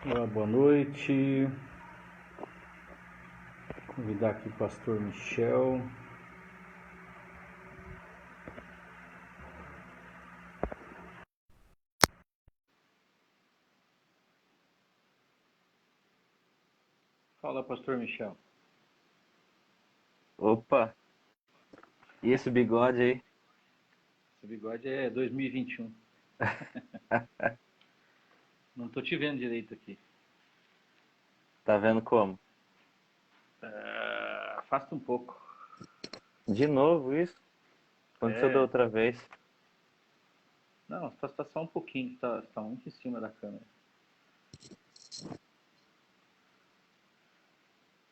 Olá, boa noite. Vou convidar aqui o pastor Michel. Fala, pastor Michel. Opa, e esse bigode aí? Esse bigode é 2021. Não tô te vendo direito aqui. Tá vendo como? Afasta um pouco. De novo isso? Aconteceu da É. outra vez. Não, afasta só um pouquinho, tá muito em cima da câmera.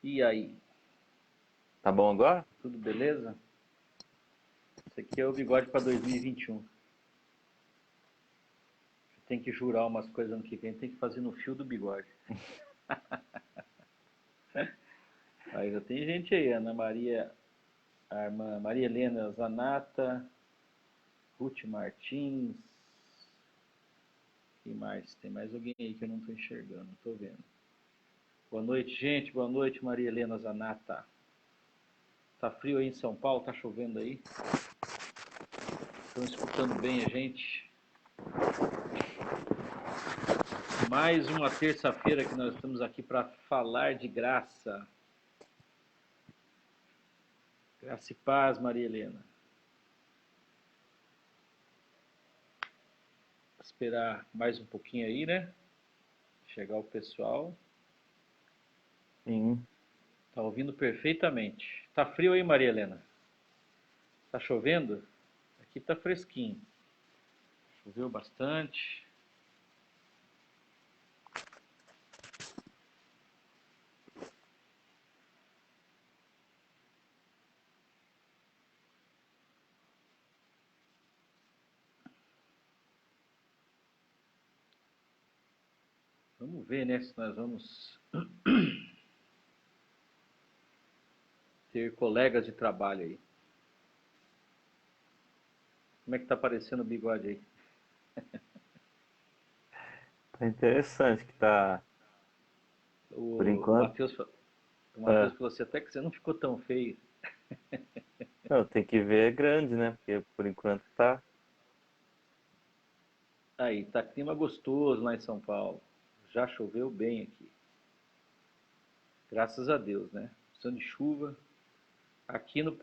E aí? Tá bom agora? Tudo beleza? Esse aqui é o bigode para 2021. Tem que jurar umas coisas ano que vem, tem que fazer no fio do bigode. Aí já tem gente aí, Ana Maria, a irmã Maria Helena Zanata, Ruth Martins. Quem mais? Tem mais alguém aí que eu não estou enxergando, não estou vendo. Boa noite, gente. Boa noite, Maria Helena Zanata. Tá frio aí em São Paulo? Tá chovendo aí? Estão escutando bem a gente? Mais uma terça-feira que nós estamos aqui para falar de graça. Graça e paz, Maria Helena. Esperar mais um pouquinho aí, né? Chegar o pessoal. Sim. Tá ouvindo perfeitamente. Tá frio aí, Maria Helena? Tá chovendo? Aqui tá fresquinho. Choveu bastante. Vamos ver, né, se nós vamos ter colegas de trabalho aí. Como é que tá aparecendo o bigode aí? Tá interessante que tá, por O enquanto. Matheus, o Matheus Ah, falou assim, até que você não ficou tão feio. não, tem que ver grande, né? Porque por enquanto tá. Aí, tá clima gostoso lá em São Paulo. Já choveu bem aqui. Graças a Deus, né? Precisando de chuva. Aqui no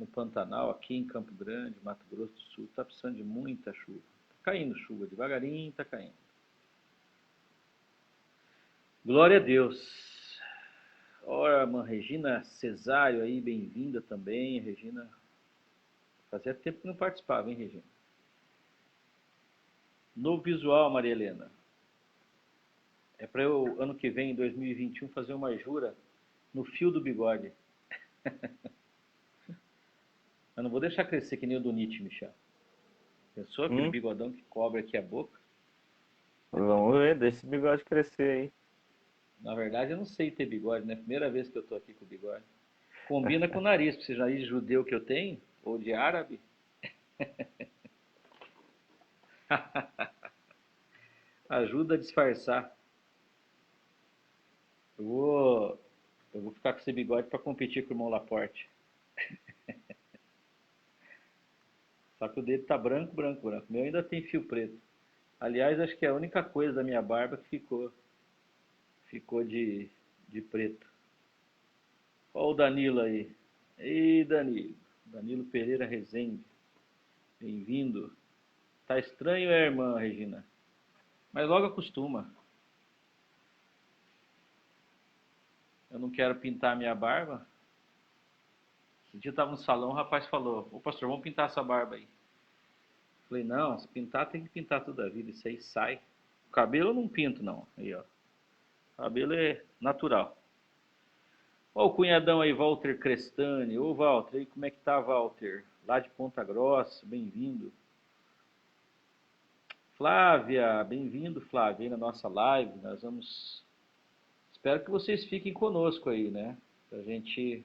Pantanal, aqui em Campo Grande, Mato Grosso do Sul, tá precisando de muita chuva. Tá caindo chuva, devagarinho tá caindo. Glória a Deus. Ora, irmã Regina Cesário aí, bem-vinda também, Regina. Fazia tempo que não participava, hein, Regina? No visual, Maria Helena. É para eu, ano que vem, em 2021, fazer uma jura no fio do bigode. Eu não vou deixar crescer que nem o do Nietzsche, Michel. Pensou aquele Hum, bigodão que cobre aqui a boca? vamos ver, deixa esse bigode crescer aí. Na verdade, eu não sei ter bigode, né? Primeira vez que eu tô aqui com bigode. Combina com o nariz, porque esse nariz judeu que eu tenho, ou de árabe. Ajuda a disfarçar. Eu vou, eu vou ficar com esse bigode para competir com o irmão Laporte. Só que o dele tá branco, branco, branco. O meu ainda tem fio preto. Aliás, acho que é a única coisa da minha barba que ficou de preto. Olha o Danilo aí. Ei, Danilo. Danilo Pereira Rezende. Bem-vindo. Tá estranho, irmã Regina? Mas logo acostuma. Eu não quero pintar minha barba. Um dia eu tava no salão, o rapaz falou: Ô pastor, vamos pintar essa barba aí. Falei: não, se pintar tem que pintar toda a vida. Isso aí sai. O cabelo eu não pinto, não. Aí, ó. Cabelo é natural. Ó o cunhadão aí, Walter Crestani. Ô Walter, aí como é que tá, Walter? Lá de Ponta Grossa, bem-vindo. Flávia, bem-vindo, Flávia, aí na nossa live. Nós vamos. Espero que vocês fiquem conosco aí, né? Pra gente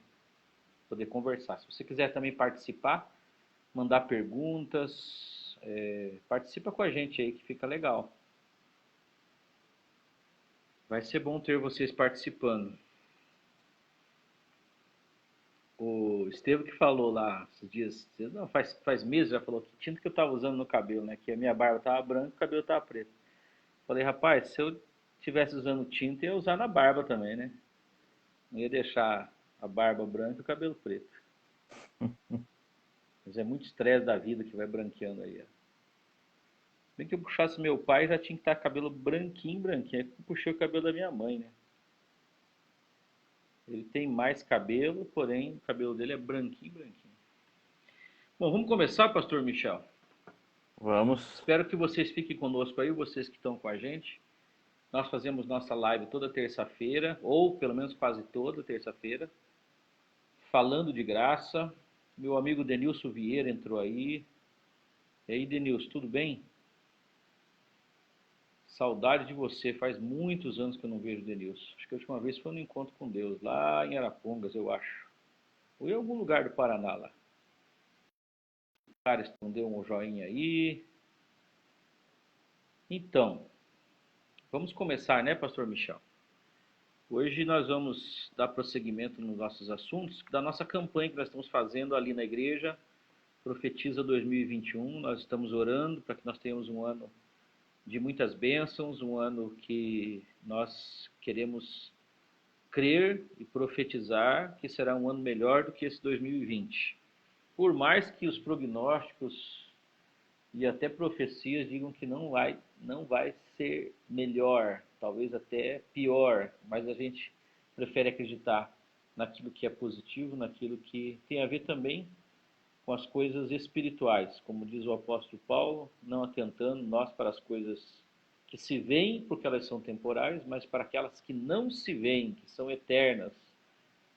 poder conversar. Se você quiser também participar, mandar perguntas, participa com a gente aí que fica legal. Vai ser bom ter vocês participando. O Estevam que falou lá esses dias, não, faz meses já falou que tinta que eu tava usando no cabelo, né? Que a minha barba tava branca e o cabelo tava preto. Falei, rapaz, se eu tivesse usando tinta, eu ia usar na barba também, né? Não ia deixar a barba branca e o cabelo preto. Mas é muito estresse da vida que vai branqueando aí. Ó. Bem que eu puxasse meu pai, já tinha que estar cabelo branquinho, branquinho. Aí eu puxei o cabelo da minha mãe, né? Ele tem mais cabelo, porém o cabelo dele é branquinho, branquinho. Bom, vamos começar, Pastor Michel? Vamos. Espero que vocês fiquem conosco aí, vocês que estão com a gente. Nós fazemos nossa live toda terça-feira, ou pelo menos quase toda terça-feira, falando de graça. Meu amigo Denilson Vieira entrou aí. E aí, Denilson, tudo bem? Saudade de você, faz muitos anos que eu não vejo o Denilson. Acho que a última vez foi no Encontro com Deus, lá em Arapongas, eu acho. Ou em algum lugar do Paraná lá. O cara respondeu um joinha aí. Então, vamos começar, né, Pastor Michel? Hoje nós vamos dar prosseguimento nos nossos assuntos, da nossa campanha que nós estamos fazendo ali na igreja, Profetiza 2021. Nós estamos orando para que nós tenhamos um ano de muitas bênçãos, um ano que nós queremos crer e profetizar que será um ano melhor do que esse 2020. Por mais que os prognósticos e até profecias digam que não vai ser melhor, talvez até pior, mas a gente prefere acreditar naquilo que é positivo, naquilo que tem a ver também com as coisas espirituais, como diz o apóstolo Paulo, não atentando nós para as coisas que se veem, porque elas são temporais, mas para aquelas que não se veem, que são eternas,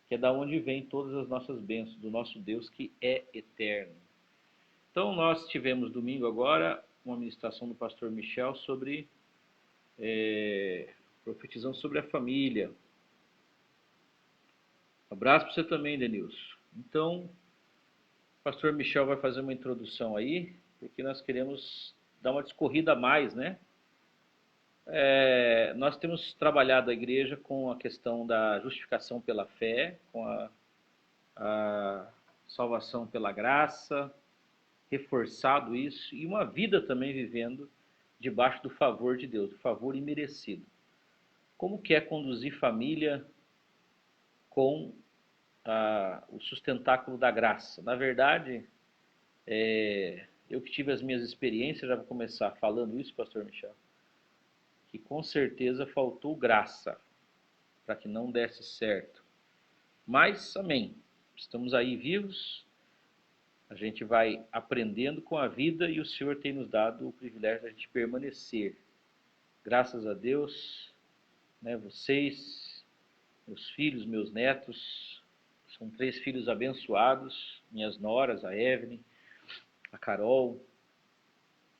que é da onde vêm todas as nossas bênçãos, do nosso Deus que é eterno. Então nós tivemos domingo agora uma ministração do pastor Michel sobre profetizando sobre a família. Um abraço para você também, Denilson. Então, o pastor Michel vai fazer uma introdução aí, porque nós queremos dar uma discorrida a mais, né? Nós temos trabalhado a igreja com a questão da justificação pela fé, com a salvação pela graça, reforçado isso, e uma vida também vivendo debaixo do favor de Deus, do favor imerecido. Como que é conduzir família com o sustentáculo da graça? Na verdade, eu que tive as minhas experiências, já vou começar falando isso, pastor Michel, que com certeza faltou graça para que não desse certo. Mas, amém, estamos aí vivos, a gente vai aprendendo com a vida e o Senhor tem nos dado o privilégio de a gente permanecer. Graças a Deus, né, vocês, meus filhos, meus netos, são 3 filhos abençoados, minhas noras, a Evelyn, a Carol,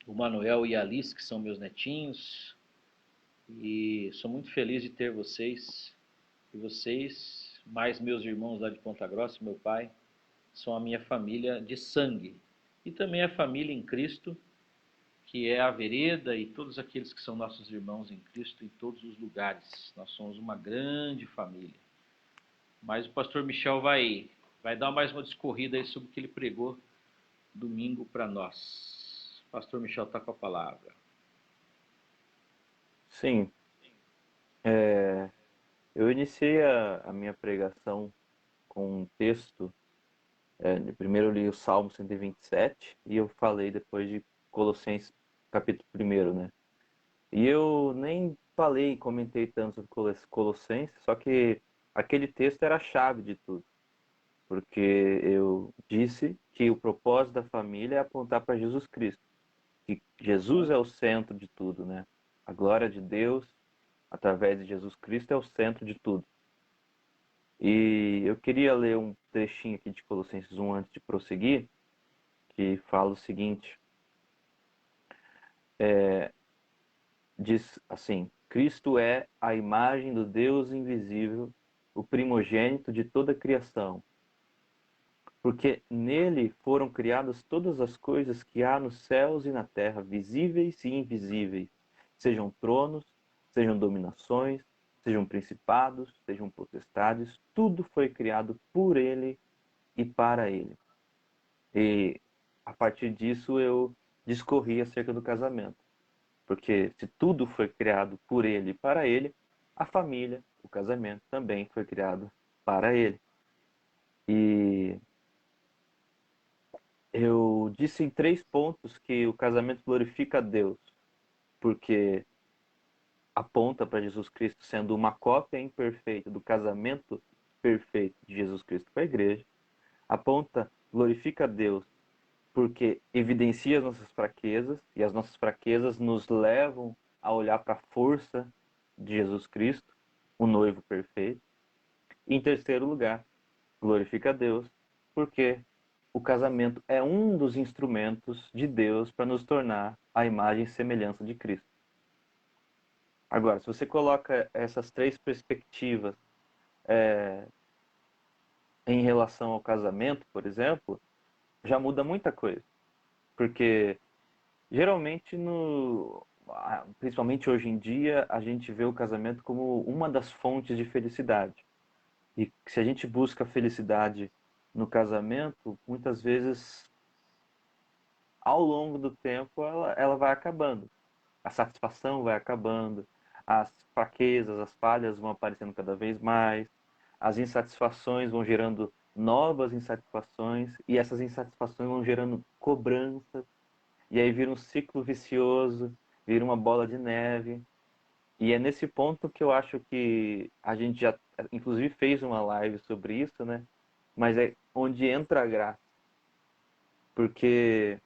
o Manuel e a Alice, que são meus netinhos, e sou muito feliz de ter vocês, e vocês, mais meus irmãos lá de Ponta Grossa, meu pai, são a minha família de sangue, e também a família em Cristo, que é a Vereda e todos aqueles que são nossos irmãos em Cristo em todos os lugares. Nós somos uma grande família. Mas o pastor Michel vai dar mais uma discorrida aí sobre o que ele pregou domingo para nós. O pastor Michel está com a palavra. Sim, eu iniciei a minha pregação com um texto. Primeiro eu li o Salmo 127 e eu falei depois de Colossenses capítulo 1, né? E eu nem falei, comentei tanto sobre Colossenses, só que aquele texto era a chave de tudo, porque eu disse que o propósito da família é apontar para Jesus Cristo, que Jesus é o centro de tudo, né? A glória de Deus através de Jesus Cristo, é o centro de tudo. E eu queria ler um trechinho aqui de Colossenses 1 antes de prosseguir, que fala o seguinte, diz assim, Cristo é a imagem do Deus invisível, o primogênito de toda a criação, porque nele foram criadas todas as coisas que há nos céus e na terra, visíveis e invisíveis, sejam tronos, sejam dominações, sejam principados, sejam potestades, tudo foi criado por ele e para ele. E a partir disso eu discorri acerca do casamento. Porque se tudo foi criado por ele e para ele, a família, o casamento também foi criado para ele. E eu disse em 3 pontos que o casamento glorifica a Deus, porque aponta para Jesus Cristo sendo uma cópia imperfeita do casamento perfeito de Jesus Cristo com a igreja. Aponta, glorifica a Deus, porque evidencia as nossas fraquezas, e as nossas fraquezas nos levam a olhar para a força de Jesus Cristo, o noivo perfeito. E em terceiro lugar, glorifica a Deus, porque o casamento é um dos instrumentos de Deus para nos tornar a imagem e semelhança de Cristo. Agora, se você coloca essas 3 perspectivas em relação ao casamento, por exemplo, já muda muita coisa. Porque geralmente, principalmente hoje em dia, a gente vê o casamento como uma das fontes de felicidade. E se a gente busca felicidade no casamento, muitas vezes, ao longo do tempo, ela vai acabando. A satisfação vai acabando, as fraquezas, as falhas vão aparecendo cada vez mais, as insatisfações vão gerando novas insatisfações, e essas insatisfações vão gerando cobranças, e aí vira um ciclo vicioso, vira uma bola de neve. E é nesse ponto que eu acho que a gente já, inclusive, fez uma live sobre isso, né? Mas é onde entra a graça. Porque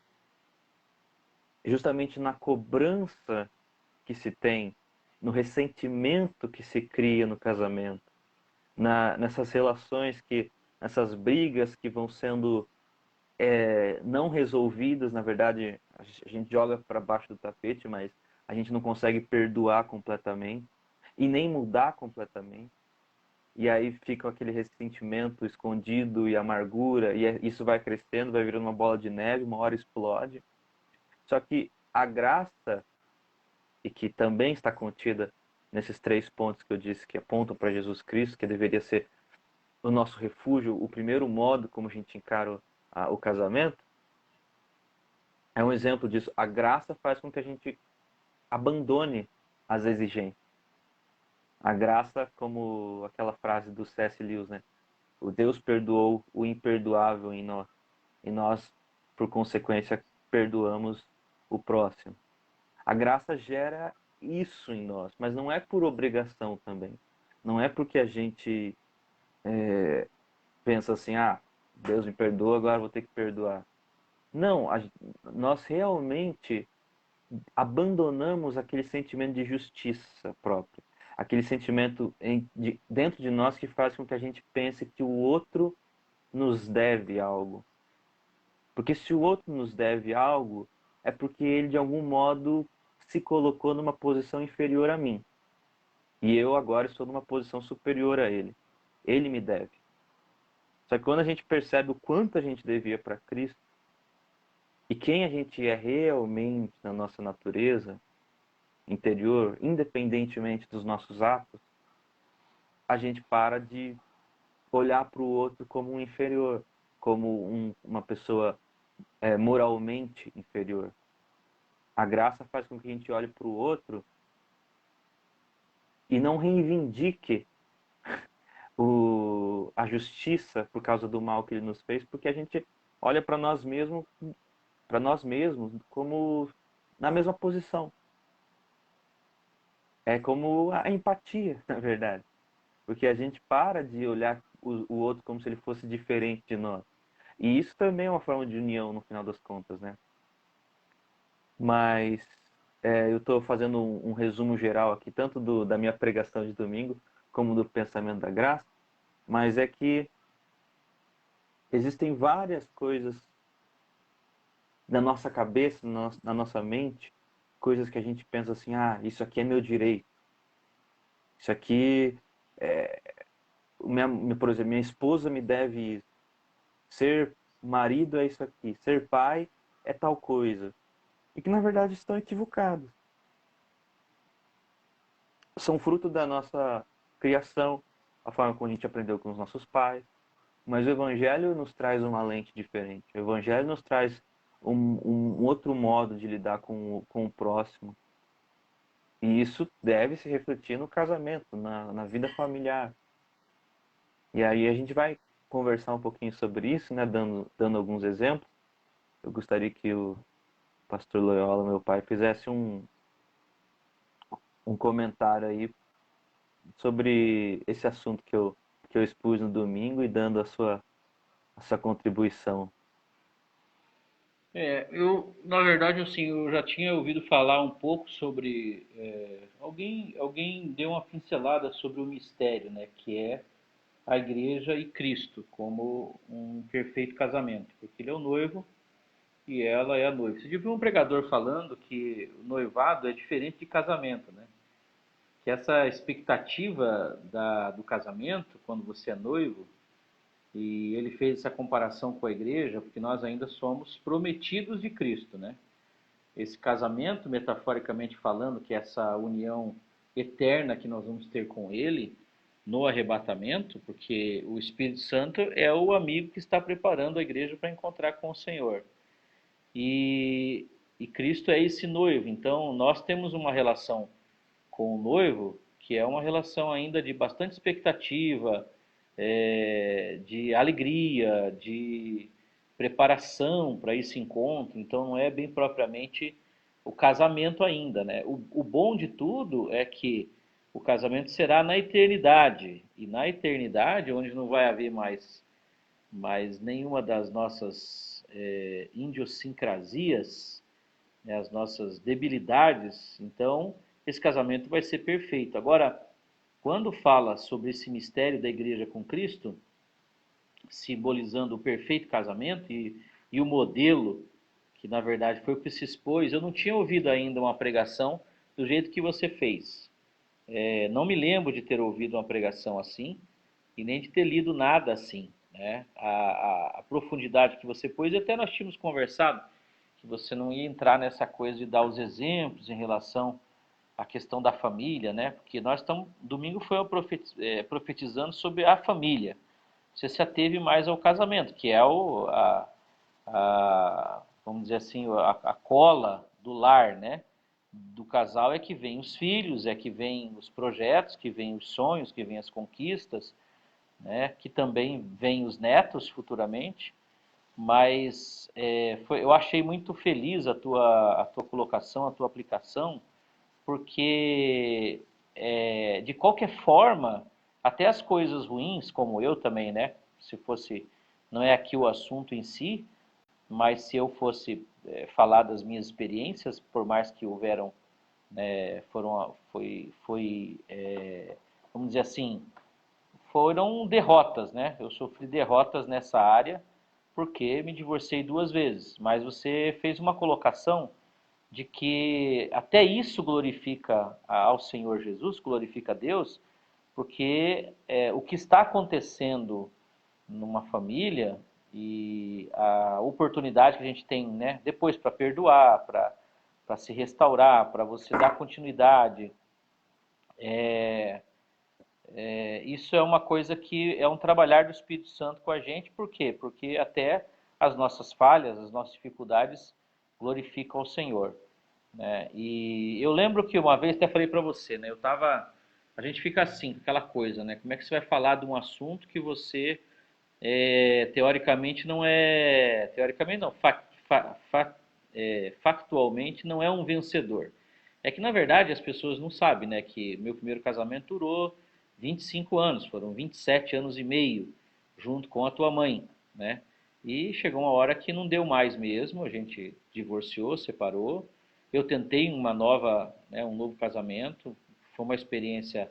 justamente na cobrança que se tem, no ressentimento que se cria no casamento, nessas relações nessas brigas que vão sendo não resolvidas, na verdade, a gente joga para baixo do tapete, mas a gente não consegue perdoar completamente e nem mudar completamente. E aí fica aquele ressentimento escondido e amargura, e isso vai crescendo, vai virando uma bola de neve, uma hora explode. Só que a graça, e que também está contida nesses 3 pontos que eu disse que apontam para Jesus Cristo, que deveria ser o nosso refúgio, o primeiro modo como a gente encara o casamento, é um exemplo disso. A graça faz com que a gente abandone as exigências. A graça, como aquela frase do C.S. Lewis, né? O Deus perdoou o imperdoável em nós. E nós, por consequência, perdoamos o próximo. A graça gera isso em nós, mas não é por obrigação também. Não é porque a gente pensa assim, Deus me perdoa, agora vou ter que perdoar. Não, nós realmente abandonamos aquele sentimento de justiça própria, aquele sentimento dentro de nós que faz com que a gente pense que o outro nos deve algo. Porque se o outro nos deve algo, é porque ele de algum modo se colocou numa posição inferior a mim. E eu agora estou numa posição superior a ele. Ele me deve. Só que quando a gente percebe o quanto a gente devia para Cristo e quem a gente é realmente na nossa natureza interior, independentemente dos nossos atos, a gente para de olhar para o outro como um inferior, como uma pessoa moralmente inferior. A graça faz com que a gente olhe para o outro e não reivindique a justiça por causa do mal que ele nos fez, porque a gente olha para nós mesmos como na mesma posição. É como a empatia, na verdade. Porque a gente para de olhar o outro como se ele fosse diferente de nós. E isso também é uma forma de união, no final das contas, né? Mas eu estou fazendo um resumo geral aqui, tanto da minha pregação de domingo, como do pensamento da graça, mas é que existem várias coisas na nossa cabeça, na nossa mente, coisas que a gente pensa assim, isso aqui é meu direito, isso aqui, por exemplo, minha esposa me deve isso, ser marido é isso aqui, ser pai é tal coisa, e que na verdade estão equivocados. São fruto da nossa criação, a forma como a gente aprendeu com os nossos pais, mas o Evangelho nos traz uma lente diferente. O Evangelho nos traz um outro modo de lidar com o próximo. E isso deve se refletir no casamento, na vida familiar. E aí a gente vai conversar um pouquinho sobre isso, né, dando alguns exemplos. Eu gostaria que o pastor Loyola, meu pai, fizesse um comentário aí sobre esse assunto que eu expus no domingo e dando a sua contribuição. Na verdade, assim, eu já tinha ouvido falar um pouco sobre, alguém deu uma pincelada sobre o mistério, né, que é a igreja e Cristo como um perfeito casamento, porque ele é o noivo e ela é a noiva. Você já viu um pregador falando que o noivado é diferente de casamento, né? Que essa expectativa do casamento, quando você é noivo, e ele fez essa comparação com a igreja, porque nós ainda somos prometidos de Cristo, né? Esse casamento, metaforicamente falando, que é essa união eterna que nós vamos ter com Ele no arrebatamento, porque o Espírito Santo é o amigo que está preparando a igreja para encontrar com o Senhor. E, e Cristo é esse noivo, então nós temos uma relação com o noivo que é uma relação ainda de bastante expectativa, de alegria, de preparação para esse encontro, então não é bem propriamente o casamento ainda, né? O bom de tudo é que o casamento será na eternidade, e na eternidade, onde não vai haver mais nenhuma das nossas idiosincrasias, né, as nossas debilidades, então esse casamento vai ser perfeito. Agora, quando fala sobre esse mistério da igreja com Cristo, simbolizando o perfeito casamento e o modelo, que na verdade foi o que se expôs, eu não tinha ouvido ainda uma pregação do jeito que você fez. Não me lembro de ter ouvido uma pregação assim e nem de ter lido nada assim. Né? A profundidade que você pôs, e até nós tínhamos conversado que você não ia entrar nessa coisa de dar os exemplos em relação à questão da família, né? Porque nós estamos, domingo foi profetizando sobre a família. Você se ateve mais ao casamento, que é vamos dizer assim, a cola do lar, né? Do casal é que vem os filhos, é que vem os projetos, que vem os sonhos, que vem as conquistas, né? Que também vem os netos futuramente. Mas eu achei muito feliz a tua colocação, a tua aplicação, porque de qualquer forma, até as coisas ruins, como eu também, né? Se fosse, não é aqui o assunto em si, mas se eu fosse falar das minhas experiências, por mais que houveram, vamos dizer assim, foram derrotas, né? Eu sofri derrotas nessa área porque me divorciei 2 vezes. Mas você fez uma colocação de que até isso glorifica ao Senhor Jesus, glorifica a Deus, porque o que está acontecendo numa família e a oportunidade que a gente tem, né, depois para perdoar, para se restaurar, para você dar continuidade, isso é uma coisa que é um trabalhar do Espírito Santo com a gente, por quê? Porque até as nossas falhas, as nossas dificuldades glorificam o Senhor. Né? E eu lembro que uma vez até falei para você, né? A gente fica assim, aquela coisa, né? Como é que você vai falar de um assunto que você teoricamente não é, teoricamente não, factualmente não é um vencedor. É que na verdade as pessoas não sabem, né? Que meu primeiro casamento durou 25 anos, foram 27 anos e meio junto com a tua mãe, né? E chegou uma hora que não deu mais mesmo, a gente divorciou, separou, Eu tentei uma nova, né, um novo casamento, foi uma experiência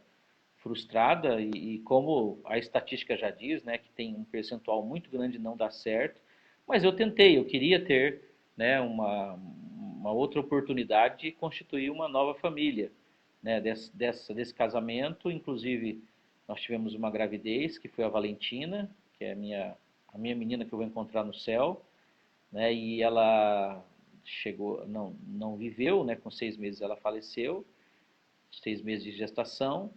frustrada e como a estatística já diz, né, que tem um percentual muito grande de não dar certo, mas eu tentei, eu queria ter, né, uma outra oportunidade de constituir uma nova família, né, desse casamento, inclusive nós tivemos uma gravidez, que foi a Valentina, que é a minha menina que eu vou encontrar no céu, né, e ela chegou, não viveu, né, com 6 meses ela faleceu, 6 meses de gestação,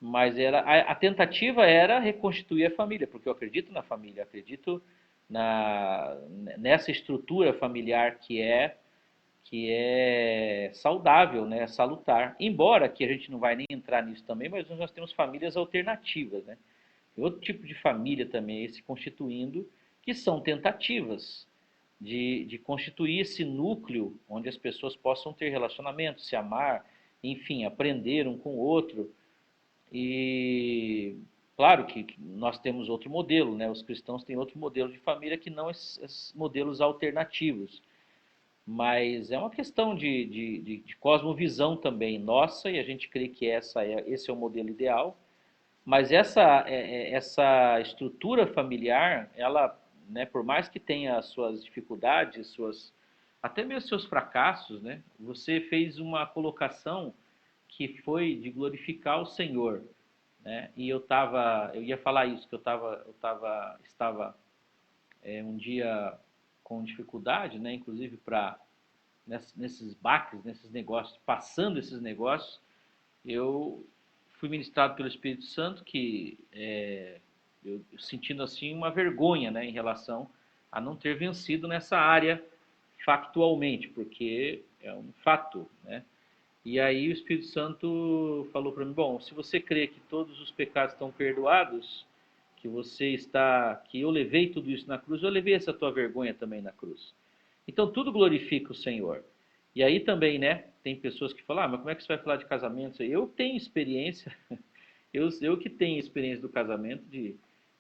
mas a tentativa era reconstituir a família, porque eu acredito na família, acredito nessa estrutura familiar que é saudável, né, salutar. Embora que a gente não vai nem entrar nisso também, mas nós temos famílias alternativas, né? Outro tipo de família também se constituindo, que são tentativas de constituir esse núcleo onde as pessoas possam ter relacionamento, se amar, enfim, aprender um com o outro. E claro que nós temos outro modelo, né? Os cristãos têm outro modelo de família que não esses modelos alternativos. Mas é uma questão de cosmovisão também nossa, e a gente crê que esse é o modelo ideal. Mas essa estrutura familiar, ela, né, por mais que tenha as suas dificuldades, até mesmo seus fracassos, né, você fez uma colocação que foi de glorificar o Senhor, né? E eu ia falar isso, que estava um dia com dificuldade, né, inclusive para nesses baques, nesses negócios, passando esses negócios, eu fui ministrado pelo Espírito Santo que eu sentindo assim uma vergonha, né, em relação a não ter vencido nessa área factualmente, porque é um fato, né? E aí o Espírito Santo falou para mim, bom, se você crê que todos os pecados estão perdoados, que eu levei tudo isso na cruz, eu levei essa tua vergonha também na cruz. Então tudo glorifica o Senhor. E aí também, né, tem pessoas que falam, mas como é que você vai falar de casamento? Eu tenho experiência, eu que tenho experiência do casamento, de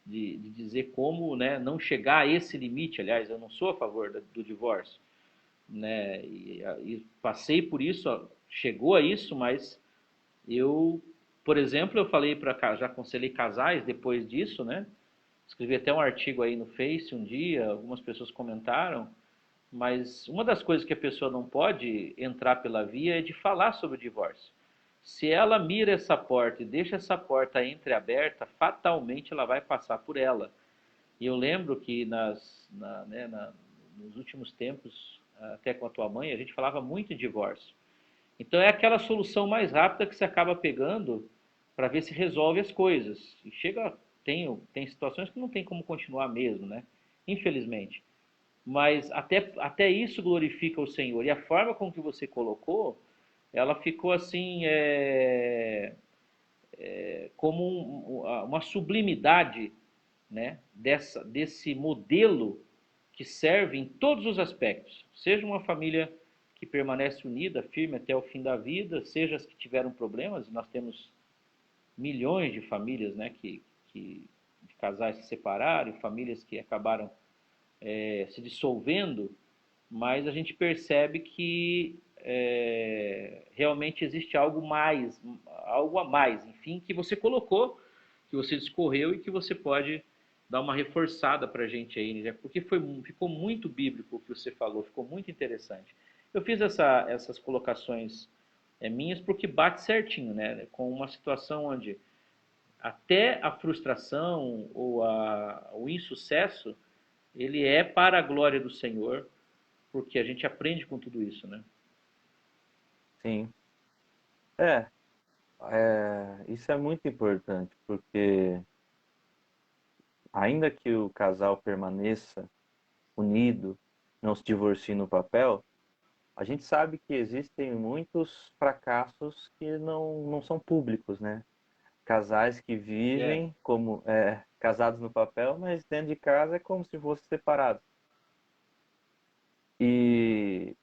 dizer como, né, não chegar a esse limite. Aliás, eu não sou a favor do divórcio, né, e passei por isso, ó, chegou a isso, mas eu, por exemplo, eu falei já aconselhei casais depois disso, né, escrevi até um artigo aí no Face um dia, algumas pessoas comentaram, mas uma das coisas que a pessoa não pode entrar pela via é de falar sobre o divórcio. Se ela mira essa porta e deixa essa porta entreaberta, fatalmente ela vai passar por ela. E eu lembro que nos últimos tempos, até com a tua mãe, a gente falava muito em divórcio. Então é aquela solução mais rápida que você acaba pegando para ver se resolve as coisas. E tem situações que não tem como continuar mesmo, né? Infelizmente. Mas até isso glorifica o Senhor. E a forma com que você colocou, ela ficou assim, como uma sublimidade, né, desse modelo que serve em todos os aspectos. Seja uma família que permanece unida, firme até o fim da vida, seja as que tiveram problemas, nós temos milhões de famílias, né, de casais se separaram, famílias que acabaram se dissolvendo, mas a gente percebe que realmente existe algo a mais, enfim, que você colocou, que você discorreu e que você pode dar uma reforçada para a gente aí, né? Porque ficou muito bíblico o que você falou, ficou muito interessante. Eu fiz essas colocações minhas porque bate certinho, né? Com uma situação onde até a frustração ou o insucesso ele é para a glória do Senhor, porque a gente aprende com tudo isso, né? Sim. É, isso é muito importante, porque ainda que o casal permaneça unido, não se divorcie no papel, a gente sabe que existem muitos fracassos que não são públicos, né? Casais que É, vivem como casados no papel, mas dentro de casa é como se fossem separados. E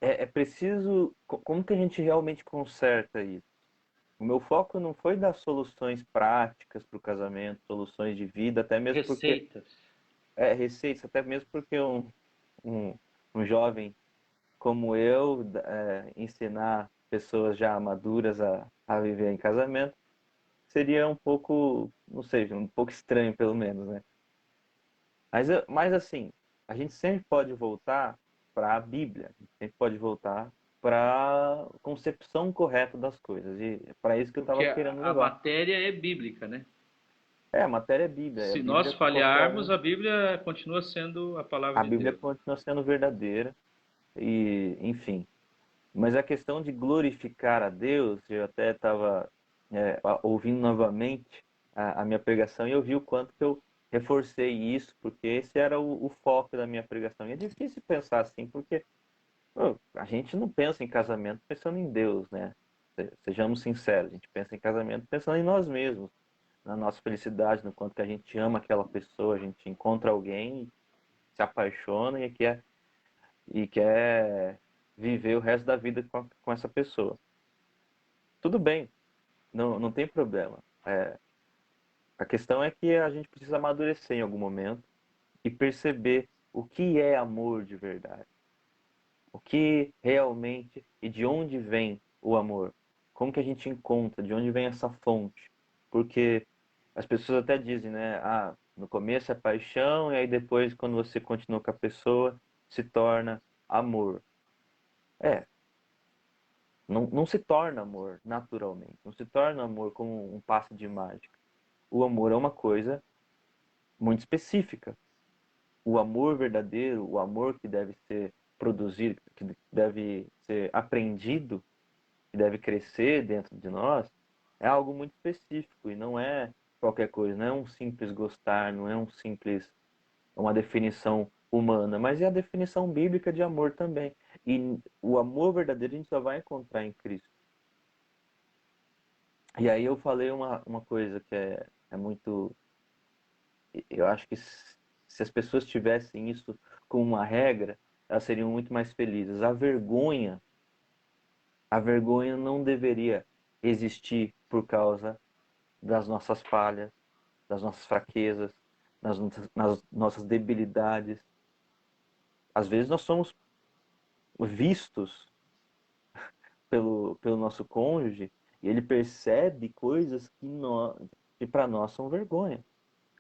é preciso. Como que a gente realmente conserta isso? O meu foco não foi dar soluções práticas para o casamento, soluções de vida, até mesmo porque receitas. receitas, até mesmo porque um, um jovem como eu, ensinar pessoas já maduras a viver em casamento, seria um pouco, não sei, um pouco estranho pelo menos, né? Mas assim, a gente sempre pode voltar para a Bíblia, a gente sempre pode voltar para a concepção correta das coisas, e é para isso que eu Porque estava querendo a levar. matéria é bíblica, né? A matéria é Bíblia, a Se nós Bíblia qualquer falharmos, um, a Bíblia continua sendo a palavra a de Bíblia Deus. continua sendo verdadeira, e enfim. Mas a questão de glorificar a Deus, eu até estava ouvindo novamente a minha pregação e eu vi o quanto que eu reforcei isso, porque esse era o foco da minha pregação. E é difícil pensar assim, porque pô, a gente não pensa em casamento pensando em Deus, né? Sejamos sinceros, a gente pensa em casamento pensando em nós mesmos, na nossa felicidade, no quanto que a gente ama aquela pessoa, a gente encontra alguém, se apaixona e quer viver o resto da vida com essa pessoa. Tudo bem, não tem problema. A questão é que a gente precisa amadurecer em algum momento e perceber o que é amor de verdade. O que realmente e de onde vem o amor. Como que a gente encontra, de onde vem essa fonte. Porque as pessoas até dizem, né? Ah, no começo é paixão e aí depois, quando você continua com a pessoa, se torna amor. É, não se torna amor naturalmente, não se torna amor como um passe de mágica. O amor é uma coisa muito específica. O amor verdadeiro, o amor que deve ser produzido, que deve ser aprendido, que deve crescer dentro de nós, é algo muito específico e não é qualquer coisa, não é um simples gostar, não é uma definição humana, mas é a definição bíblica de amor também. E o amor verdadeiro a gente só vai encontrar em Cristo. E aí eu falei uma coisa que é muito. Eu acho que se as pessoas tivessem isso como uma regra, elas seriam muito mais felizes. A vergonha não deveria existir por causa das nossas falhas, das nossas fraquezas, nas nossas debilidades. Às vezes nós somos vistos pelo nosso cônjuge e ele percebe coisas que para nós são vergonha.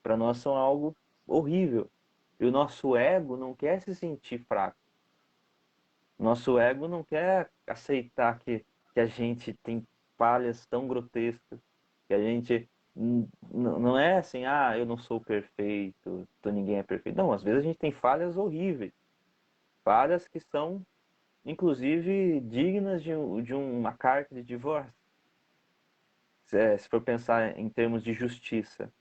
Para nós são algo horrível. E o nosso ego não quer se sentir fraco. Nosso ego não quer aceitar que a gente tem falhas tão grotescas, que a gente não é assim, ah, eu não sou perfeito, ninguém é perfeito. Não, às vezes a gente tem falhas horríveis, falhas que são, inclusive, dignas de uma carta de divórcio, se for pensar em termos de justiça.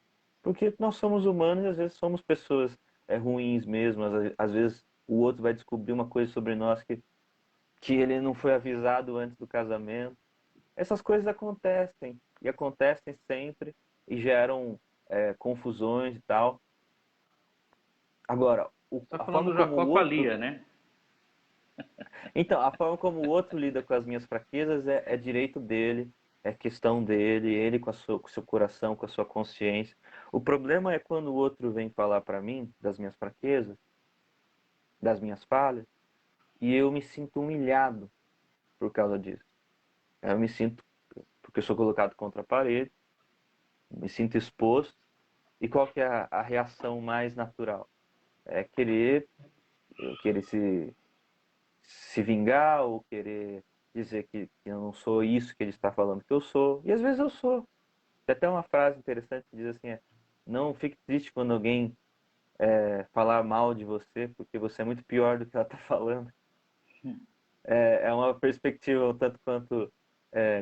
Porque nós somos humanos e às vezes somos pessoas ruins mesmo. Às vezes o outro vai descobrir uma coisa sobre nós que ele não foi avisado antes do casamento. Essas coisas acontecem e acontecem sempre e geram confusões e tal. Agora, Você está a falando forma do como o Jacó com a outro. Lia, né? Então, a forma como o outro lida com as minhas fraquezas é direito dele, é questão dele, ele com o seu coração, com a sua consciência. O problema é quando o outro vem falar para mim das minhas fraquezas, das minhas falhas, e eu me sinto humilhado por causa disso. Eu me sinto, porque eu sou colocado contra a parede, me sinto exposto, e qual que é a reação mais natural? É querer se vingar ou querer dizer que eu não sou isso que ele está falando que eu sou. E às vezes eu sou. Tem até uma frase interessante que diz assim, não fique triste quando alguém falar mal de você, porque você é muito pior do que ela está falando. É uma perspectiva um tanto quanto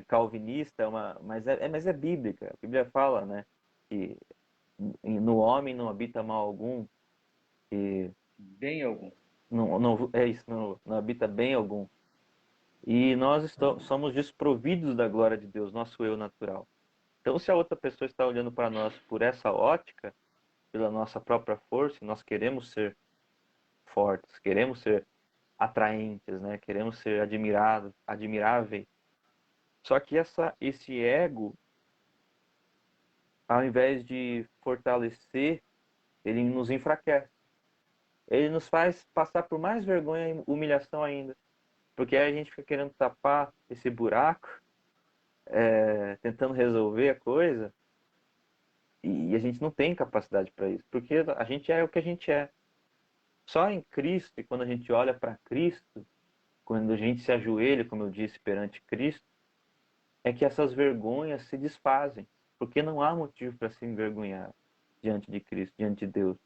calvinista, mas é bíblica. A Bíblia fala, né, que no homem não habita mal algum, que Bem algum. não, é isso, não habita bem algum. E nós somos desprovidos da glória de Deus, nosso eu natural. Então, se a outra pessoa está olhando para nós por essa ótica, pela nossa própria força, nós queremos ser fortes, queremos ser atraentes, né? Queremos ser admiráveis. Só que esse ego, ao invés de fortalecer, ele nos enfraquece. Ele nos faz passar por mais vergonha e humilhação ainda. Porque aí a gente fica querendo tapar esse buraco, tentando resolver a coisa, e a gente não tem capacidade para isso, porque a gente é o que a gente é. Só em Cristo, e quando a gente olha para Cristo, quando a gente se ajoelha, como eu disse, perante Cristo, é que essas vergonhas se desfazem, porque não há motivo para se envergonhar diante de Cristo, diante de Deus.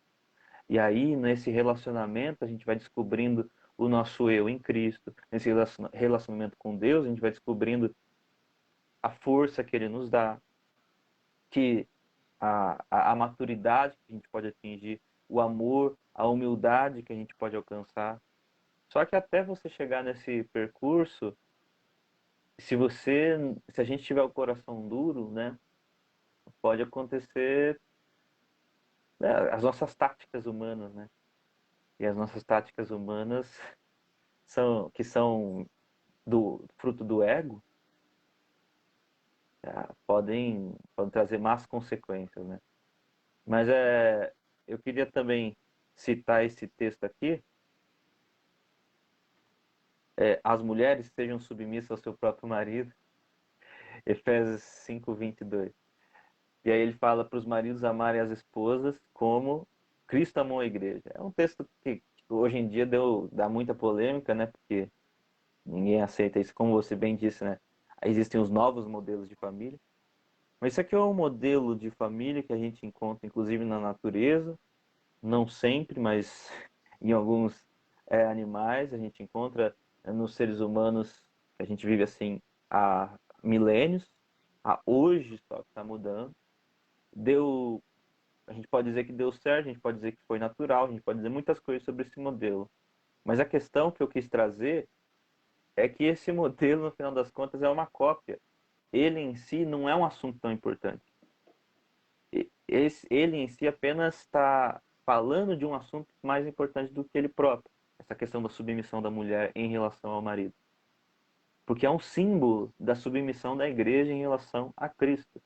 E aí, nesse relacionamento, a gente vai descobrindo o nosso eu em Cristo. Nesse relacionamento com Deus, a gente vai descobrindo a força que Ele nos dá, que a maturidade que a gente pode atingir, o amor, a humildade que a gente pode alcançar. Só que até você chegar nesse percurso, se a gente tiver o coração duro, né, pode acontecer, né, as nossas táticas humanas, né? E as nossas táticas humanas são do fruto do ego, podem trazer más consequências, né? Mas eu queria também citar esse texto aqui, as mulheres sejam submissas ao seu próprio marido, Efésios 5:22. E aí ele fala para os maridos amarem as esposas como Cristo amou a igreja. É um texto que hoje em dia dá muita polêmica, né? Porque ninguém aceita isso, como você bem disse, né? Existem os novos modelos de família. Mas isso aqui é um modelo de família que a gente encontra, inclusive, na natureza. Não sempre, mas em alguns animais. A gente encontra nos seres humanos, que a gente vive assim há milênios. A hoje só que está mudando. Deu, a gente pode dizer que deu certo, a gente pode dizer que foi natural, a gente pode dizer muitas coisas sobre esse modelo. Mas a questão que eu quis trazer é que esse modelo, no final das contas, é uma cópia. Ele em si não é um assunto tão importante. Ele em si apenas está falando de um assunto mais importante do que ele próprio. Essa questão da submissão da mulher em relação ao marido. Porque é um símbolo da submissão da igreja em relação a Cristo.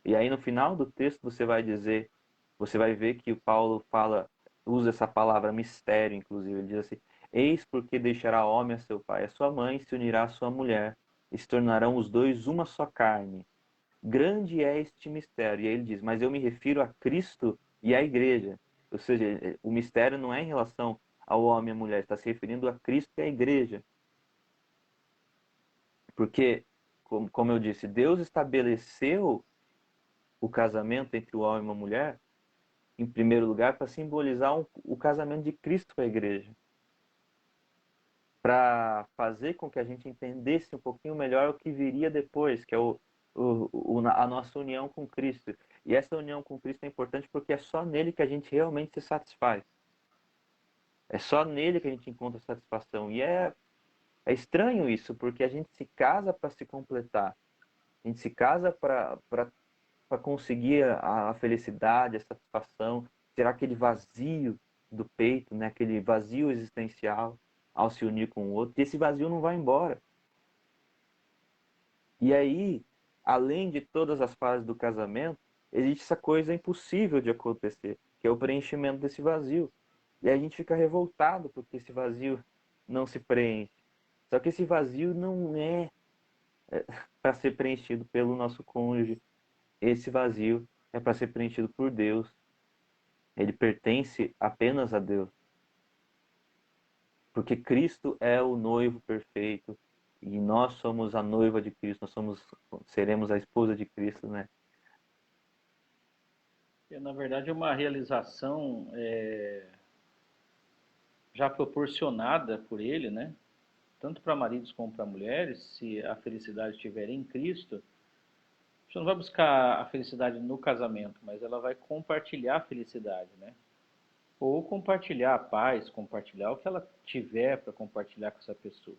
E aí no final do texto você vai ver que o Paulo usa essa palavra mistério, inclusive. Ele diz assim: eis porque deixará homem a seu pai e a sua mãe, se unirá à sua mulher, e se tornarão os dois uma só carne. Grande é este mistério. E aí ele diz: mas eu me refiro a Cristo e à igreja. Ou seja, o mistério não é em relação ao homem e à mulher, está se referindo a Cristo e à igreja. Porque, como eu disse, Deus estabeleceu o casamento entre o homem e uma mulher, em primeiro lugar, para simbolizar o casamento de Cristo com a igreja. Para fazer com que a gente entendesse um pouquinho melhor o que viria depois, que é a nossa união com Cristo. E essa união com Cristo é importante porque é só nele que a gente realmente se satisfaz. É só nele que a gente encontra satisfação. E é estranho isso, porque a gente se casa para se completar. A gente se casa para conseguir a felicidade, a satisfação, tirar aquele vazio do peito, né? Aquele vazio existencial ao se unir com o outro. E esse vazio não vai embora. E aí, além de todas as fases do casamento, existe essa coisa impossível de acontecer, que é o preenchimento desse vazio. E aí a gente fica revoltado porque esse vazio não se preenche. Só que esse vazio não é para ser preenchido pelo nosso cônjuge. Esse vazio é para ser preenchido por Deus. Ele pertence apenas a Deus. Porque Cristo é o noivo perfeito e nós somos a noiva de Cristo, seremos a esposa de Cristo, né? Na verdade, é uma realização já proporcionada por ele, né? Tanto para maridos como para mulheres, se a felicidade estiver em Cristo, você não vai buscar a felicidade no casamento, mas ela vai compartilhar a felicidade, né? Ou compartilhar a paz, compartilhar o que ela tiver para compartilhar com essa pessoa.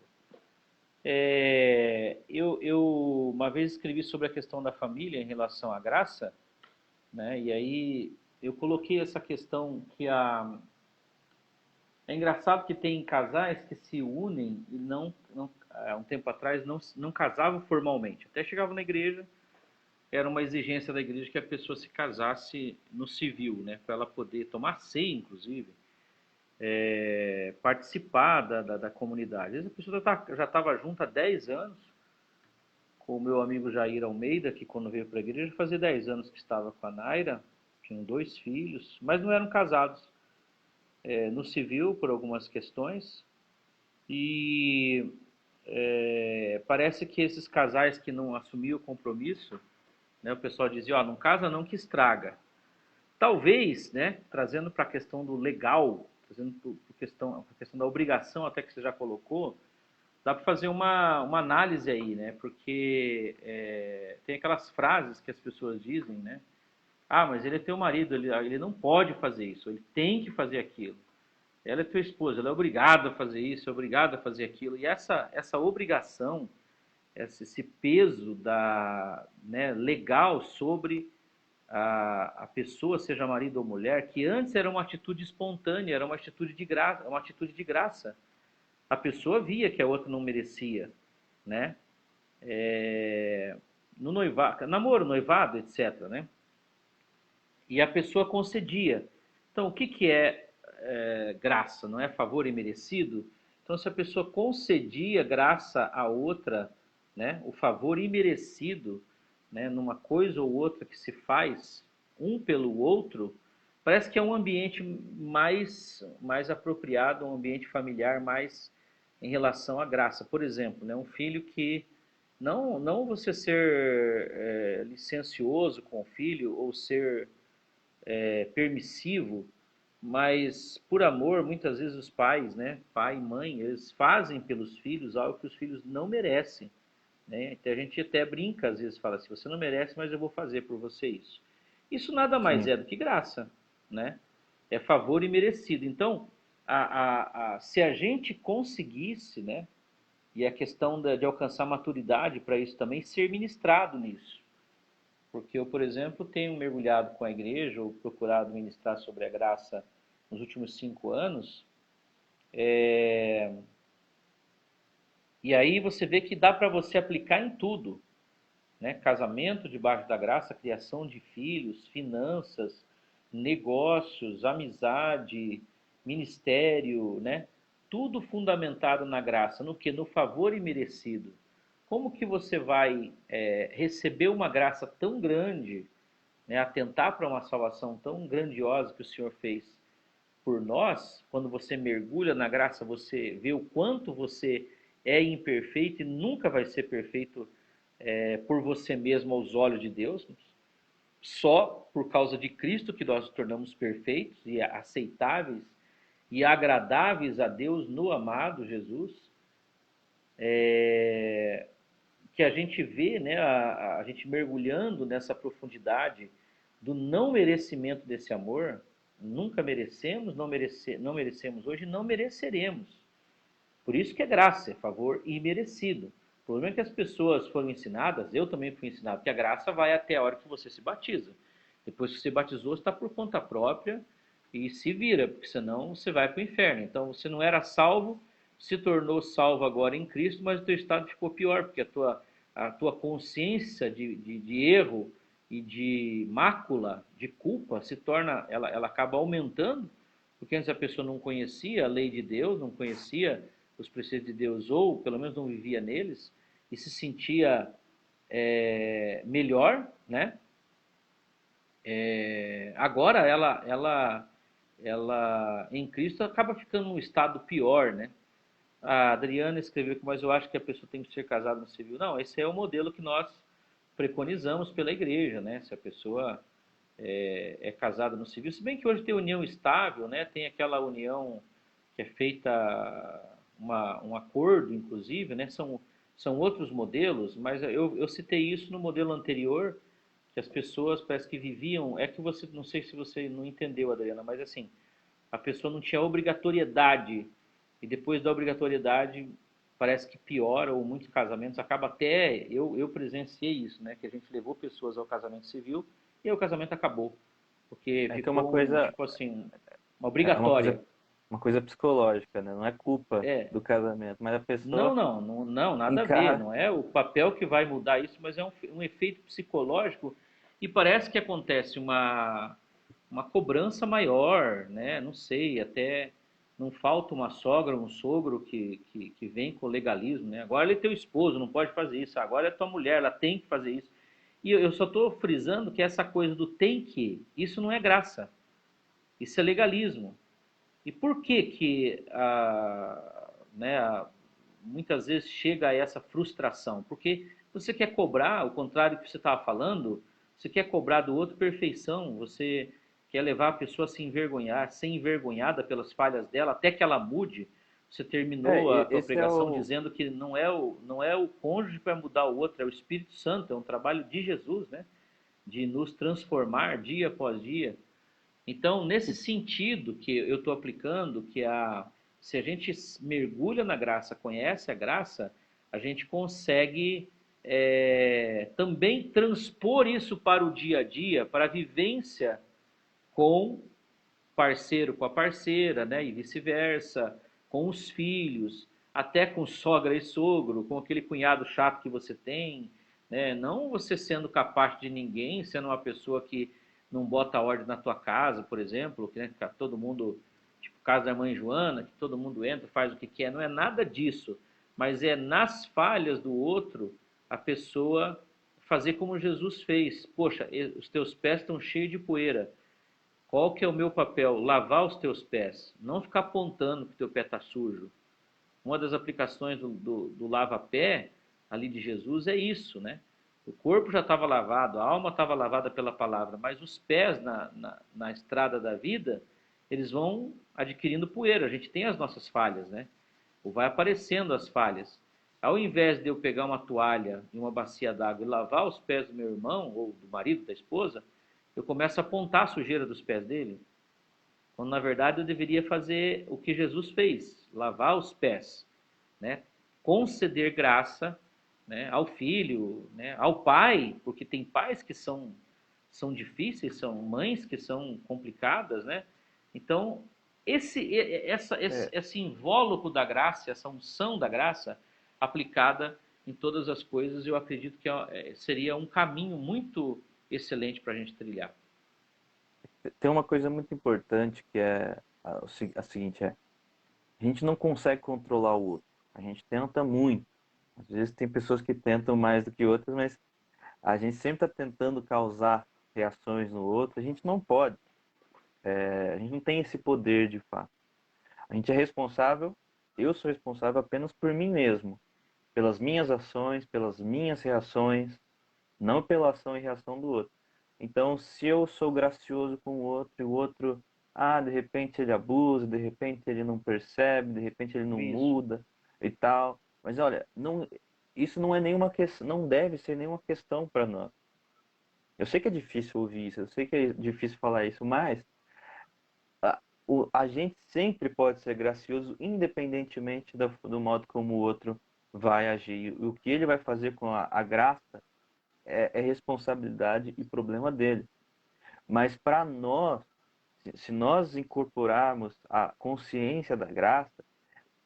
Eu uma vez escrevi sobre a questão da família em relação à graça, né? E aí eu coloquei essa questão que é engraçado que tem casais que se unem e não há um tempo atrás não casavam formalmente. Até chegavam na igreja, era uma exigência da igreja que a pessoa se casasse no civil, né? Para ela poder tomar ceia, inclusive. participar da comunidade. Às vezes a pessoa já estava junto há 10 anos, com o meu amigo Jair Almeida, que quando veio para a igreja fazia 10 anos que estava com a Naira, tinham 2 filhos, mas não eram casados. No civil, por algumas questões, e parece que esses casais que não assumiam o compromisso, né, o pessoal dizia, ó, não casa não que estraga. Talvez, né, trazendo para a questão do legal, trazendo para a questão da obrigação, até que você já colocou, dá para fazer uma análise aí, né? Porque tem aquelas frases que as pessoas dizem, né? Ah, mas ele é teu marido, ele não pode fazer isso, ele tem que fazer aquilo. Ela é tua esposa, ela é obrigada a fazer isso, é obrigada a fazer aquilo. E essa obrigação, esse peso né, legal sobre a pessoa, seja marido ou mulher, que antes era uma atitude espontânea, era uma atitude de graça, uma atitude de graça. A pessoa via que a outra não merecia, né? No noivado, namoro, noivado, etc, né? E a pessoa concedia. Então, o que é graça? Não é favor imerecido? Então, se a pessoa concedia graça a outra, né, o favor imerecido, né, numa coisa ou outra que se faz um pelo outro, parece que é um ambiente mais apropriado, um ambiente familiar mais em relação à graça. Por exemplo, né, um filho que não você ser licencioso com o filho ou ser permissivo, mas por amor, muitas vezes os pais, né, pai e mãe, eles fazem pelos filhos algo que os filhos não merecem, né? Então a gente até brinca, às vezes fala assim, você não merece, mas eu vou fazer por você isso. Isso nada mais Sim. é do que graça, né? É favor imerecido. Então, se a gente conseguisse, né, e a questão de alcançar maturidade para isso também, ser ministrado nisso. Porque eu, por exemplo, tenho mergulhado com a igreja, ou procurado ministrar sobre a graça nos últimos 5 anos, e aí você vê que dá para você aplicar em tudo, né? Casamento debaixo da graça, criação de filhos, finanças, negócios, amizade, ministério, né? Tudo fundamentado na graça, no que? No favor imerecido. Como que você vai receber uma graça tão grande, né, atentar para uma salvação tão grandiosa que o Senhor fez por nós, quando você mergulha na graça, você vê o quanto você é imperfeito e nunca vai ser perfeito por você mesmo aos olhos de Deus, só por causa de Cristo que nós nos tornamos perfeitos e aceitáveis e agradáveis a Deus no amado Jesus, que a gente vê, né, a gente mergulhando nessa profundidade do não merecimento desse amor, nunca merecemos, não merecemos hoje, não mereceremos. Por isso que é graça, é favor imerecido. O problema é que as pessoas foram ensinadas, eu também fui ensinado, que a graça vai até a hora que você se batiza. Depois que você batizou, você está por conta própria e se vira, porque senão você vai para o inferno. Então você não era salvo, se tornou salvo agora em Cristo, mas o teu estado ficou pior, porque a tua consciência de erro e de mácula, de culpa, se torna, ela acaba aumentando, porque antes a pessoa não conhecia a lei de Deus, não conhecia os preceitos de Deus, ou pelo menos não vivia neles, e se sentia melhor, né? Agora ela em Cristo acaba ficando num estado pior, né? A Adriana escreveu que, mas eu acho que a pessoa tem que ser casada no civil. Não, esse é o modelo que nós preconizamos pela igreja, né? Se a pessoa é casada no civil, se bem que hoje tem união estável, né? Tem aquela união que é feita um acordo, inclusive, né? São outros modelos, mas eu citei isso no modelo anterior, que as pessoas parece que viviam, é que você, não sei se você não entendeu, Adriana, mas assim, a pessoa não tinha obrigatoriedade, e depois da obrigatoriedade parece que piora, ou muitos casamentos acaba até, eu presenciei isso, né, que a gente levou pessoas ao casamento civil, e aí o casamento acabou, porque É que é uma ficou, coisa, tipo assim, uma é obrigatória. uma coisa psicológica, né? Não é culpa É, do casamento, mas a não, pessoa não, não, não, nada a ver, encara. não é o papel que vai mudar isso, mas é um efeito psicológico e parece que acontece uma cobrança maior, né? Não sei, até não falta uma sogra, um sogro que vem com legalismo, né? Agora ele é teu esposo, não pode fazer isso. Agora é tua mulher, ela tem que fazer isso. E eu só estou frisando que essa coisa do tem que, isso não é graça. Isso é legalismo. E por que que muitas vezes chega a essa frustração? Porque você quer cobrar, o contrário do que você estava falando, você quer cobrar do outro perfeição, você quer levar a pessoa a se envergonhar, ser envergonhada pelas falhas dela, até que ela mude. Você terminou a tua Esse é pregação o. dizendo que não é o cônjuge que vai mudar o outro, é o Espírito Santo, é um trabalho de Jesus, né? De nos transformar dia após dia. Então, nesse sentido que eu estou aplicando, se a gente mergulha na graça, conhece a graça, a gente consegue também transpor isso para o dia a dia, para a vivência com parceiro, com a parceira, né? E vice-versa, com os filhos, até com sogra e sogro, com aquele cunhado chato que você tem, né? Não você sendo capaz de ninguém, sendo uma pessoa que não bota ordem na tua casa, por exemplo, que né, fica todo mundo, tipo casa da mãe Joana, que todo mundo entra, faz o que quer, não é nada disso, mas é nas falhas do outro a pessoa fazer como Jesus fez. Poxa, os teus pés estão cheios de poeira. Qual que é o meu papel? Lavar os teus pés, não ficar apontando que o teu pé está sujo. Uma das aplicações do lava-pé ali de Jesus é isso, né? O corpo já estava lavado, a alma estava lavada pela palavra, mas os pés na estrada da vida, eles vão adquirindo poeira. A gente tem as nossas falhas, né? Ou vai aparecendo as falhas. Ao invés de eu pegar uma toalha e uma bacia d'água e lavar os pés do meu irmão, ou do marido, da esposa, eu começo a apontar a sujeira dos pés dele, quando na verdade eu deveria fazer o que Jesus fez, lavar os pés, né? Conceder graça, né, ao filho, né, ao pai, porque tem pais que são difíceis, são mães que são complicadas, né? Então, É, esse invólucro da graça, essa unção da graça aplicada em todas as coisas, eu acredito que seria um caminho muito excelente para a gente trilhar. tem uma coisa muito importante que é a seguinte: a gente não consegue controlar o outro. A gente tenta muito. Às vezes tem pessoas que tentam mais do que outras, mas a gente sempre está tentando causar reações no outro. A gente não pode. A gente não tem esse poder de fato. A gente é responsável, eu sou responsável apenas por mim mesmo, pelas minhas ações, pelas minhas reações, não pela ação e reação do outro. Então, se eu sou gracioso com o outro e o outro, de repente ele abusa, de repente ele não percebe, de repente ele não Isso. muda e tal. Mas olha, não, isso não é nenhuma questão, não deve ser nenhuma questão para nós. Eu sei que é difícil ouvir isso, eu sei que é difícil falar isso, mas a gente sempre pode ser gracioso, independentemente do modo como o outro vai agir. O que ele vai fazer com a graça é responsabilidade e problema dele. Mas para nós, se nós incorporarmos a consciência da graça,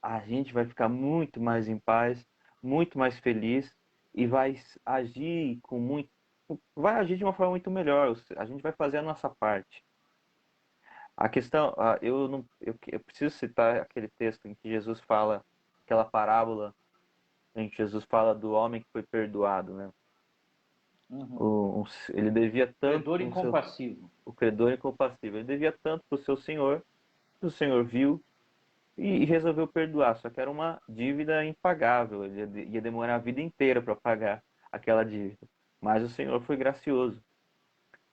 a gente vai ficar muito mais em paz, muito mais feliz e vai agir de uma forma muito melhor. A gente vai fazer a nossa parte. A questão, eu não, eu preciso citar aquele texto em que Jesus fala, aquela parábola em que Jesus fala do homem que foi perdoado, né? Uhum. Ele devia tanto Credor com o seu, incompassível. o credor incompassível, ele devia tanto para o seu senhor, que o senhor viu e resolveu perdoar, só que era uma dívida impagável, ele ia demorar a vida inteira para pagar aquela dívida. Mas o senhor foi gracioso.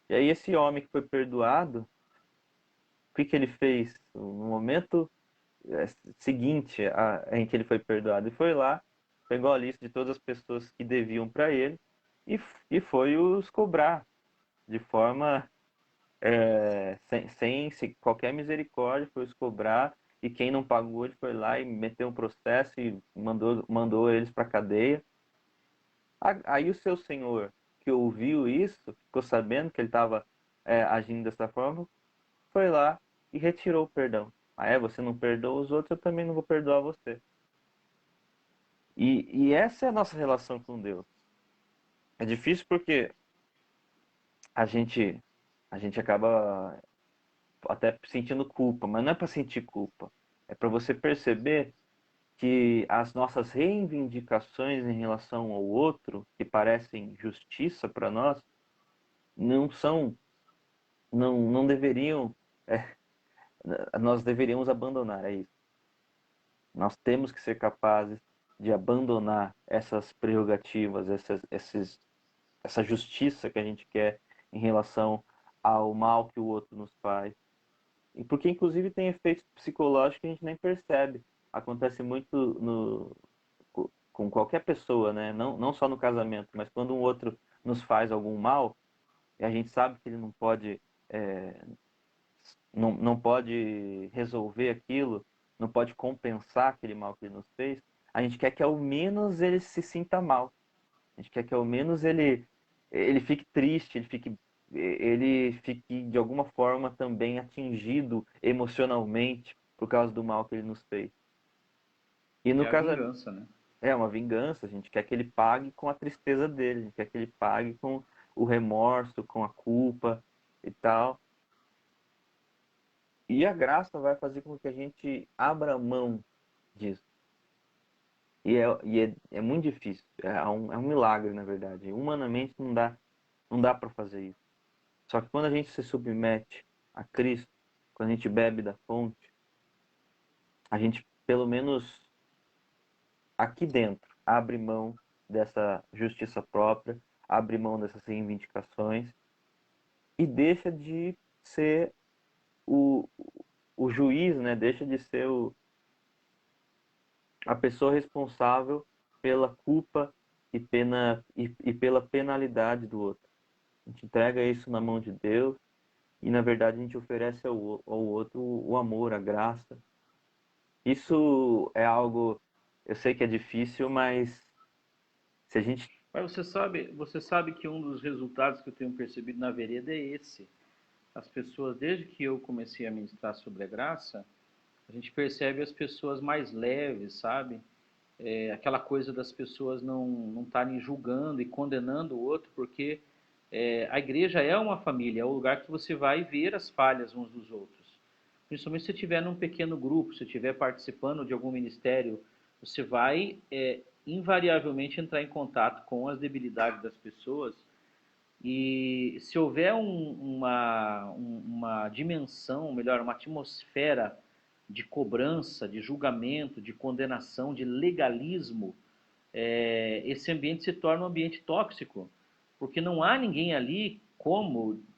E aí esse homem que foi perdoado, o que que ele fez? No momento seguinte em que ele foi perdoado. E foi lá, pegou a lista de todas as pessoas que deviam para ele e, e foi os cobrar de forma sem qualquer misericórdia, foi os cobrar. E quem não pagou, ele foi lá e meteu um processo e mandou eles para a cadeia. Aí o seu senhor, que ouviu isso, ficou sabendo que ele estava agindo dessa forma, foi lá e retirou o perdão. Você não perdoa os outros, eu também não vou perdoar você. E essa é a nossa relação com Deus. É difícil porque a gente, a gente acaba até sentindo culpa, mas não é para sentir culpa. É para você perceber que as nossas reivindicações em relação ao outro, que parecem justiça para nós, não são, não deveriam, é, nós deveríamos abandonar, é isso. Nós temos que ser capazes de abandonar essas prerrogativas, essa justiça que a gente quer em relação ao mal que o outro nos faz. E porque, inclusive, tem efeitos psicológicos que a gente nem percebe. Acontece muito com qualquer pessoa, né? Não só no casamento, mas quando um outro nos faz algum mal, e a gente sabe que ele é, não pode resolver aquilo, não pode compensar aquele mal que ele nos fez, a gente quer que ao menos ele se sinta mal. A gente quer que ao menos ele fique triste, ele fique de alguma forma também atingido emocionalmente por causa do mal que ele nos fez. E É no a casamento vingança, né? é uma vingança, a gente quer que ele pague com a tristeza dele, a gente quer que ele pague com o remorso, com a culpa e tal. E a graça vai fazer com que a gente abra mão disso. É muito difícil, é um milagre, na verdade. Humanamente não dá para fazer isso. Só que quando a gente se submete a Cristo, quando a gente bebe da fonte, a gente, pelo menos aqui dentro, abre mão dessa justiça própria, abre mão dessas reivindicações e deixa de ser o, o juiz, né? Deixa de ser a pessoa responsável pela culpa e pela penalidade do outro. A gente entrega isso na mão de Deus e, na verdade, a gente oferece ao outro o amor, a graça. Isso é algo, eu sei que é difícil, mas se a gente. Mas você sabe que um dos resultados que eu tenho percebido na vereda é esse. As pessoas, desde que eu comecei a ministrar sobre a graça, a gente percebe as pessoas mais leves, sabe? Aquela coisa das pessoas não estarem julgando e condenando o outro, porque a igreja é uma família, é o lugar que você vai ver as falhas uns dos outros. Principalmente se estiver num pequeno grupo, se estiver participando de algum ministério, você vai invariavelmente entrar em contato com as debilidades das pessoas e se houver uma dimensão, melhor, uma atmosfera de cobrança, de julgamento, de condenação, de legalismo, esse ambiente se torna um ambiente tóxico, porque não há ninguém ali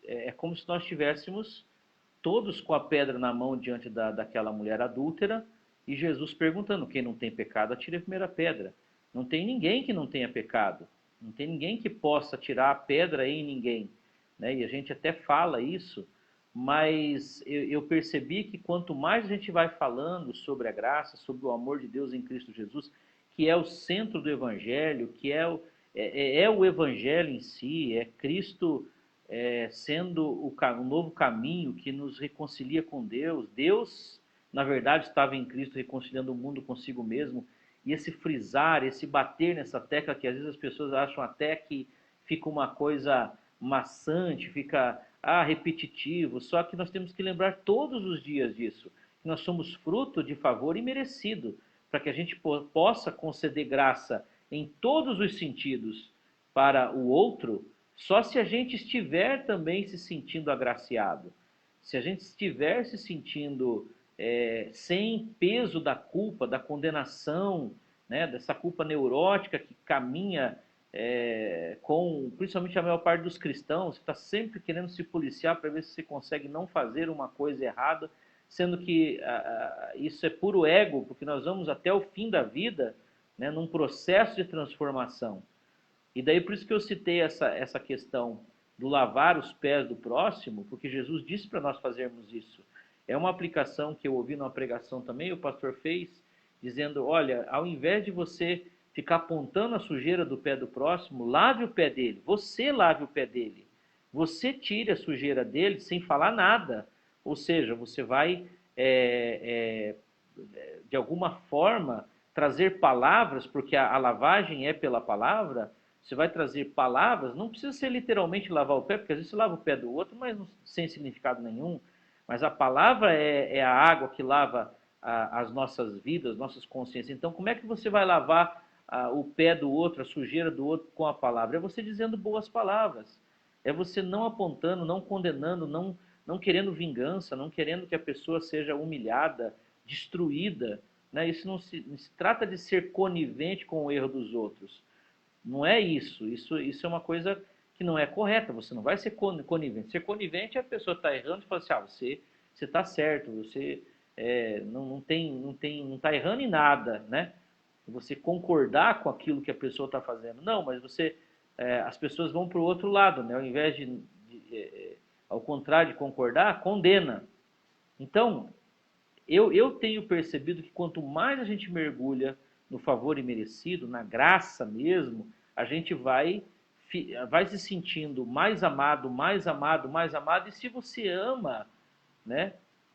é como se nós estivéssemos todos com a pedra na mão diante daquela mulher adúltera e Jesus perguntando: quem não tem pecado, atire a primeira pedra. Não tem ninguém que não tenha pecado, não tem ninguém que possa tirar a pedra em ninguém, né? E a gente até fala isso, mas eu percebi que quanto mais a gente vai falando sobre a graça, sobre o amor de Deus em Cristo Jesus, que é o centro do Evangelho, que é o Evangelho em si, é Cristo sendo o novo caminho que nos reconcilia com Deus. Deus, na verdade, estava em Cristo reconciliando o mundo consigo mesmo. E esse frisar, esse bater nessa tecla que às vezes as pessoas acham até que fica uma coisa maçante, fica repetitivo. Só que nós temos que lembrar todos os dias disso, que nós somos fruto de favor imerecido, para que a gente possa conceder graça em todos os sentidos para o outro, só se a gente estiver também se sentindo agraciado. Se a gente estiver se sentindo sem peso da culpa, da condenação, né, dessa culpa neurótica que caminha com, principalmente a maior parte dos cristãos, que está sempre querendo se policiar para ver se você consegue não fazer uma coisa errada, sendo que isso é puro ego, porque nós vamos até o fim da vida, né, num processo de transformação. E daí por isso que eu citei essa questão do lavar os pés do próximo, porque Jesus disse para nós fazermos isso. É uma aplicação que eu ouvi numa pregação também, o pastor fez, dizendo, olha, ao invés de você ficar apontando a sujeira do pé do próximo, lave o pé dele, você lave o pé dele. Você tire a sujeira dele sem falar nada. Ou seja, você vai, de alguma forma, trazer palavras, porque a lavagem é pela palavra, você vai trazer palavras, não precisa ser literalmente lavar o pé, porque às vezes você lava o pé do outro, mas sem significado nenhum. Mas a palavra é a água que lava as nossas vidas, nossas consciências. Então, como é que você vai lavar o pé do outro, a sujeira do outro com a palavra? É você dizendo boas palavras. É você não apontando, não condenando, não querendo vingança, não querendo que a pessoa seja humilhada, destruída. Né? Isso não se trata de ser conivente com o erro dos outros. Não é isso. Isso é uma coisa que não é correta. Você não vai ser conivente. Ser conivente é a pessoa estar errando e falar assim, você está certo, você não está errando em nada, né? Você concordar com aquilo que a pessoa está fazendo. Não, mas as pessoas vão para o outro lado, né? Ao invés ao contrário de concordar, condena. Então, eu tenho percebido que quanto mais a gente mergulha no favor imerecido, na graça mesmo, a gente vai se sentindo mais amado, mais amado, mais amado. E se você ama, né,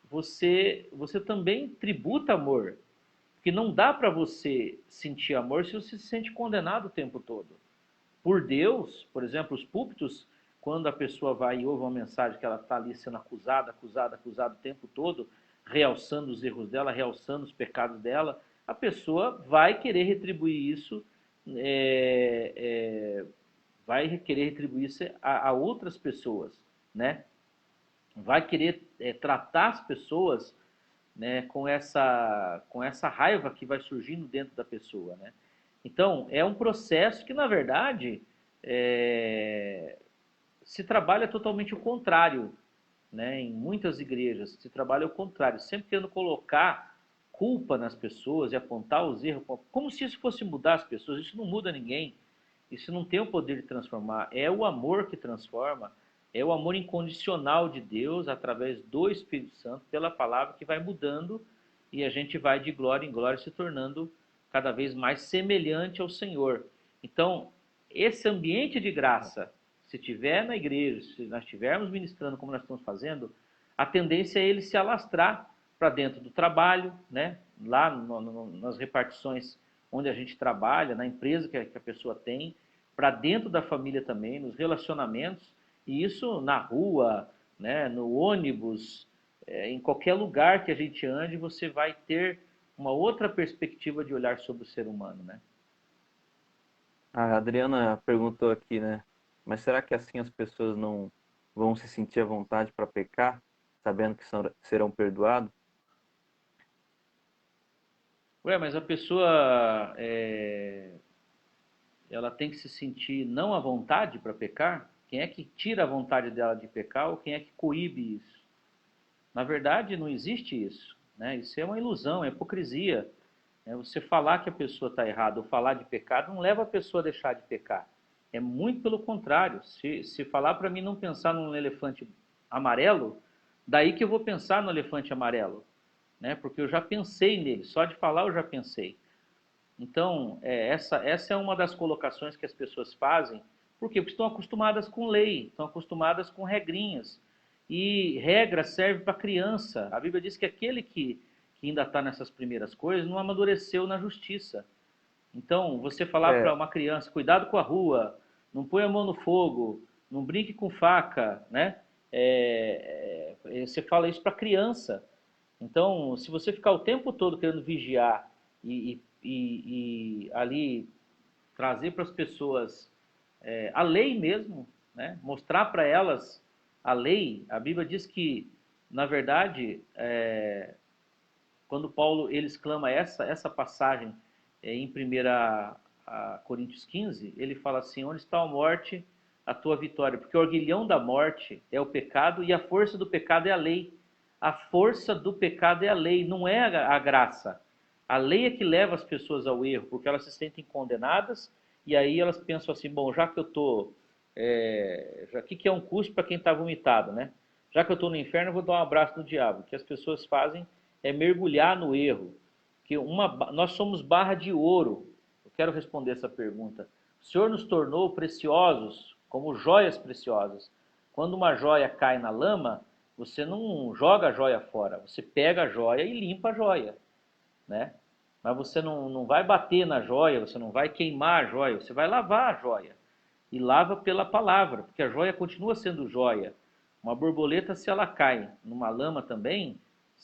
você também tributa amor. Porque não dá para você sentir amor se você se sente condenado o tempo todo. Por Deus, por exemplo, os púlpitos, quando a pessoa vai e ouve uma mensagem que ela está ali sendo acusada o tempo todo, realçando os erros dela, realçando os pecados dela, a pessoa vai querer retribuir isso, vai querer retribuir isso a outras pessoas, né? Vai querer tratar as pessoas, né, com essa raiva que vai surgindo dentro da pessoa, né? Então, é um processo que, na verdade, se trabalha totalmente o contrário, né? Em muitas igrejas se trabalha o contrário, sempre querendo colocar culpa nas pessoas e apontar os erros, como se isso fosse mudar as pessoas. Isso não muda ninguém, isso não tem o poder de transformar, é o amor que transforma, é o amor incondicional de Deus através do Espírito Santo, pela palavra, que vai mudando e a gente vai de glória em glória se tornando cada vez mais semelhante ao Senhor. Então, esse ambiente de graça, se tiver na igreja, se nós estivermos ministrando como nós estamos fazendo, a tendência é ele se alastrar para dentro do trabalho, né? Lá nas repartições onde a gente trabalha, na empresa que a pessoa tem, para dentro da família também, nos relacionamentos, e isso na rua, né, no ônibus, em qualquer lugar que a gente ande, você vai ter uma outra perspectiva de olhar sobre o ser humano, né? A Adriana perguntou aqui, né? Mas será que assim as pessoas não vão se sentir à vontade para pecar, sabendo que serão perdoados? Ué, mas a pessoa ela tem que se sentir não à vontade para pecar? Quem é que tira a vontade dela de pecar ou quem é que coíbe isso? Na verdade, não existe isso, né? Isso é uma ilusão, é hipocrisia. Você falar que a pessoa está errada ou falar de pecado não leva a pessoa a deixar de pecar. É muito pelo contrário. Se falar para mim não pensar num elefante amarelo, daí que eu vou pensar no elefante amarelo, né? Porque eu já pensei nele, só de falar eu já pensei. Então, essa é uma das colocações que as pessoas fazem. Por quê? Porque estão acostumadas com lei, estão acostumadas com regrinhas. E regra serve para criança. A Bíblia diz que aquele que ainda está nessas primeiras coisas não amadureceu na justiça. Então, você falar para É, uma criança, cuidado com a rua, não põe a mão no fogo, não brinque com faca, né? Você fala isso para criança. Então, se você ficar o tempo todo querendo vigiar e ali trazer para as pessoas a lei mesmo, né? Mostrar para elas a lei, a Bíblia diz que, na verdade, quando Paulo ele exclama essa passagem em 1 Coríntios 15, ele fala assim: onde está a morte, a tua vitória? Porque o orgulhão da morte é o pecado e a força do pecado é a lei. A força do pecado é a lei, não é a graça. A lei é que leva as pessoas ao erro, porque elas se sentem condenadas e aí elas pensam assim: bom, já que eu estou. O que é um custo para quem está vomitado, né? Já que eu estou no inferno, eu vou dar um abraço no diabo. O que as pessoas fazem é mergulhar no erro. Que nós somos barra de ouro. Eu quero responder essa pergunta. O Senhor nos tornou preciosos, como joias preciosas. Quando uma joia cai na lama, você não joga a joia fora, você pega a joia e limpa a joia, né? Mas você não vai bater na joia, você não vai queimar a joia, você vai lavar a joia. E lava pela palavra, porque a joia continua sendo joia. Uma borboleta, se ela cai numa lama também,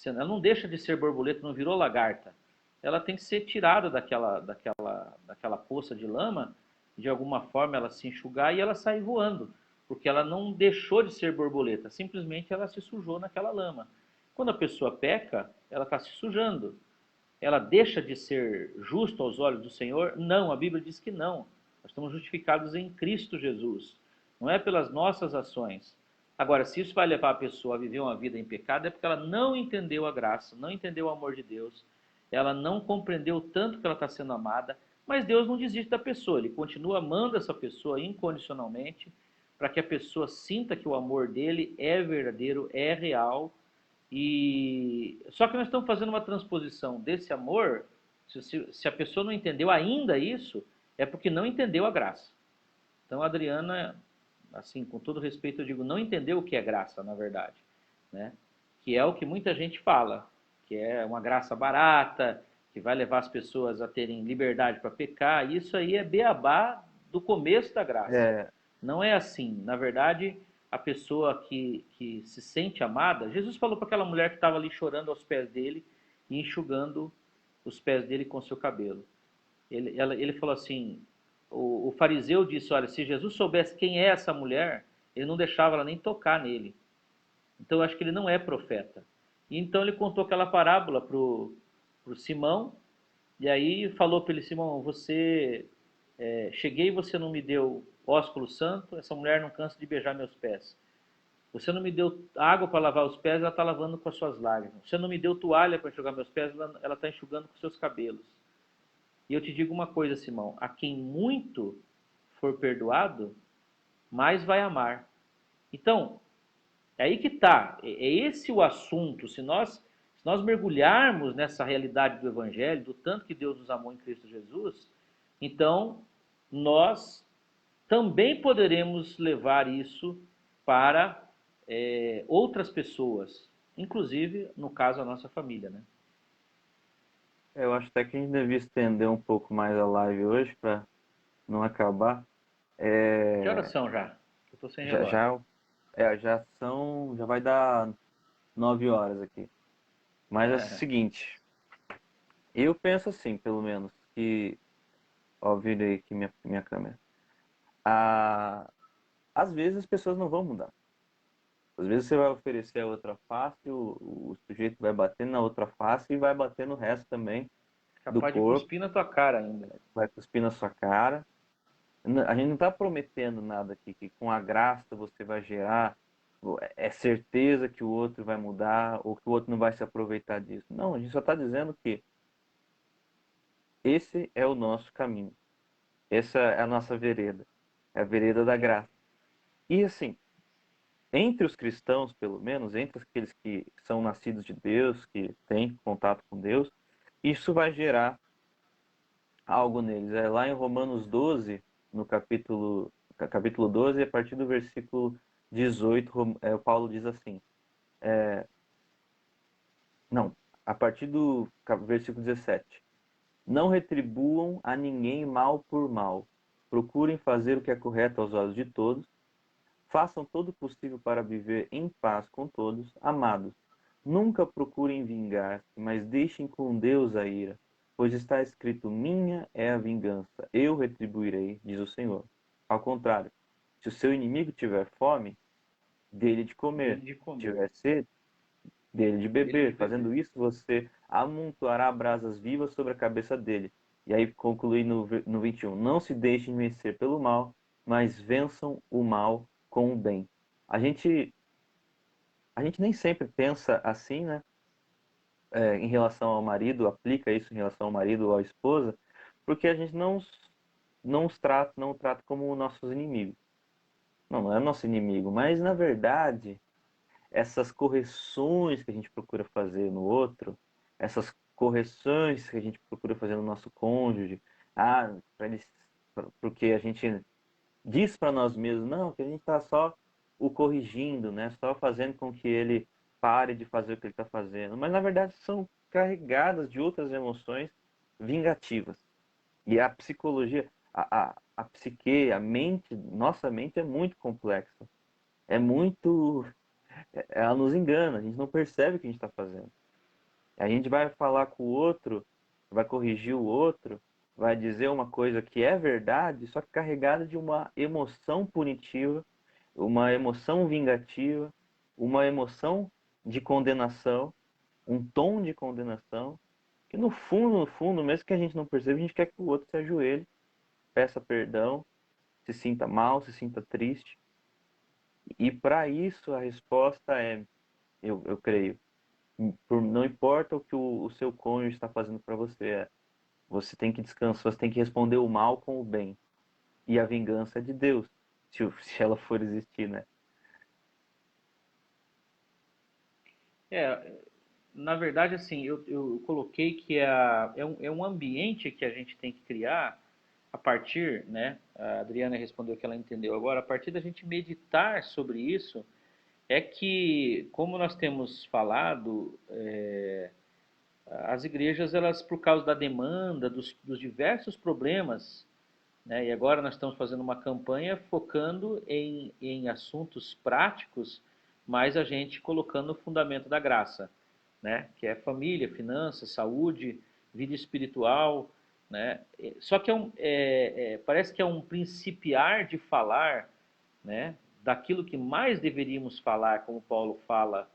Ela não deixa de ser borboleta, não virou lagarta. Ela tem que ser tirada daquela poça de lama, de alguma forma ela se enxugar e ela sair voando, porque ela não deixou de ser borboleta, simplesmente ela se sujou naquela lama. Quando a pessoa peca, ela está se sujando. Ela deixa de ser justa aos olhos do Senhor? Não, a Bíblia diz que não. Nós estamos justificados em Cristo Jesus. Não é pelas nossas ações. Agora, se isso vai levar a pessoa a viver uma vida em pecado, é porque ela não entendeu a graça, não entendeu o amor de Deus, ela não compreendeu o tanto que ela está sendo amada, mas Deus não desiste da pessoa, Ele continua amando essa pessoa incondicionalmente, para que a pessoa sinta que o amor dele é verdadeiro, é real, e só que nós estamos fazendo uma transposição desse amor. Se a pessoa não entendeu ainda isso, é porque não entendeu a graça. Então, a Adriana, assim, com todo respeito, eu digo, não entendeu o que é graça, na verdade, né? Que é o que muita gente fala, que é uma graça barata, que vai levar as pessoas a terem liberdade para pecar. Isso aí é beabá do começo da graça. É, Não é assim. Na verdade, a pessoa que se sente amada, Jesus falou para aquela mulher que estava ali chorando aos pés dele e enxugando os pés dele com seu cabelo. Ele falou assim, o fariseu disse, olha, se Jesus soubesse quem é essa mulher, ele não deixava ela nem tocar nele. Então eu acho que ele não é profeta. E então ele contou aquela parábola pro Simão, e aí falou para ele, Simão, cheguei e você não me deu ósculo santo, essa mulher não cansa de beijar meus pés. Você não me deu água para lavar os pés, ela está lavando com as suas lágrimas. Você não me deu toalha para enxugar meus pés, ela está enxugando com seus cabelos. E eu te digo uma coisa, Simão, a quem muito for perdoado, mais vai amar. Então, é aí que está. É esse o assunto. Se nós mergulharmos nessa realidade do Evangelho, do tanto que Deus nos amou em Cristo Jesus, então nós também poderemos levar isso para outras pessoas, inclusive, no caso, a nossa família, né? eu acho até que a gente devia estender um pouco mais a live hoje para não acabar. Que É, horas são já? Eu estou sem já, relógio. já, já vai dar 9 horas aqui. Mas é o seguinte, eu penso assim, pelo menos, que, ó, virei aqui minha câmera. Ah, às vezes as pessoas não vão mudar. Às vezes você vai oferecer a outra face, o sujeito vai bater na outra face e vai bater no resto também do Capaz de corpo, cuspir na tua cara ainda. vai cuspir na sua cara. A gente não está prometendo nada aqui, que com a graça você vai gerar, é certeza que o outro vai mudar ou que o outro não vai se aproveitar disso. Não, a gente só está dizendo que esse é o nosso caminho, essa é a nossa vereda, é a vereda da É. graça. E assim, entre os cristãos, pelo menos, entre aqueles que são nascidos de Deus, que têm contato com Deus, isso vai gerar algo neles. É lá em Romanos 12, no capítulo 12, a partir do versículo 18, o Paulo diz assim, não, a partir do versículo 17. Não retribuam a ninguém mal por mal. Procurem fazer o que é correto aos olhos de todos. Façam todo o possível para viver em paz com todos. Amados, nunca procurem vingar-se, mas deixem com Deus a ira, pois está escrito: minha é a vingança, eu retribuirei, diz o Senhor. Ao contrário, se o seu inimigo tiver fome, dele de comer, Dele de se comer, tiver sede, dele de dele de beber. beber. Fazendo isso, você amontoará brasas vivas sobre a cabeça dele. E aí conclui no 21. Não se deixem vencer pelo mal, mas vençam o mal com o bem. A gente, a gente nem sempre pensa assim, né? Em relação ao marido, aplica isso em relação ao marido ou à esposa, porque a gente não os trata como nossos inimigos. Não, não é nosso inimigo, mas na verdade essas correções que a gente procura fazer no outro, essas correções que a gente procura fazer no nosso cônjuge, para eles, porque a gente diz para nós mesmos, não, que a gente está só o corrigindo, né? Só fazendo com que ele pare de fazer o que ele está fazendo. Mas na verdade são carregadas de outras emoções vingativas. E a psicologia, a psique, a mente, nossa mente é muito complexa. É muito ela nos engana, a gente não percebe o que a gente está fazendo. A gente vai falar com o outro, vai corrigir o outro, vai dizer uma coisa que é verdade, só que carregada de uma emoção punitiva, uma emoção vingativa, uma emoção de condenação, um tom de condenação, que no fundo, mesmo que a gente não perceba, a gente quer que o outro se ajoelhe, peça perdão, se sinta mal, se sinta triste. E para isso a resposta é, eu creio, não importa o que o seu cônjuge está fazendo para você, você tem que descansar, você tem que responder o mal com o bem. E a vingança é de Deus, se ela for existir, né? É, na verdade, assim, eu coloquei que é um ambiente que a gente tem que criar a partir, né? A Adriana respondeu que ela entendeu agora, a partir da gente meditar sobre isso, é que, como nós temos falado, as igrejas, elas, por causa da demanda, dos diversos problemas, né? E agora nós estamos fazendo uma campanha focando em assuntos práticos, mas a gente colocando o fundamento da graça, né? Que é família, finanças, saúde, vida espiritual, né? Só que parece que é um principiar de falar, né? Daquilo que mais deveríamos falar, como Paulo fala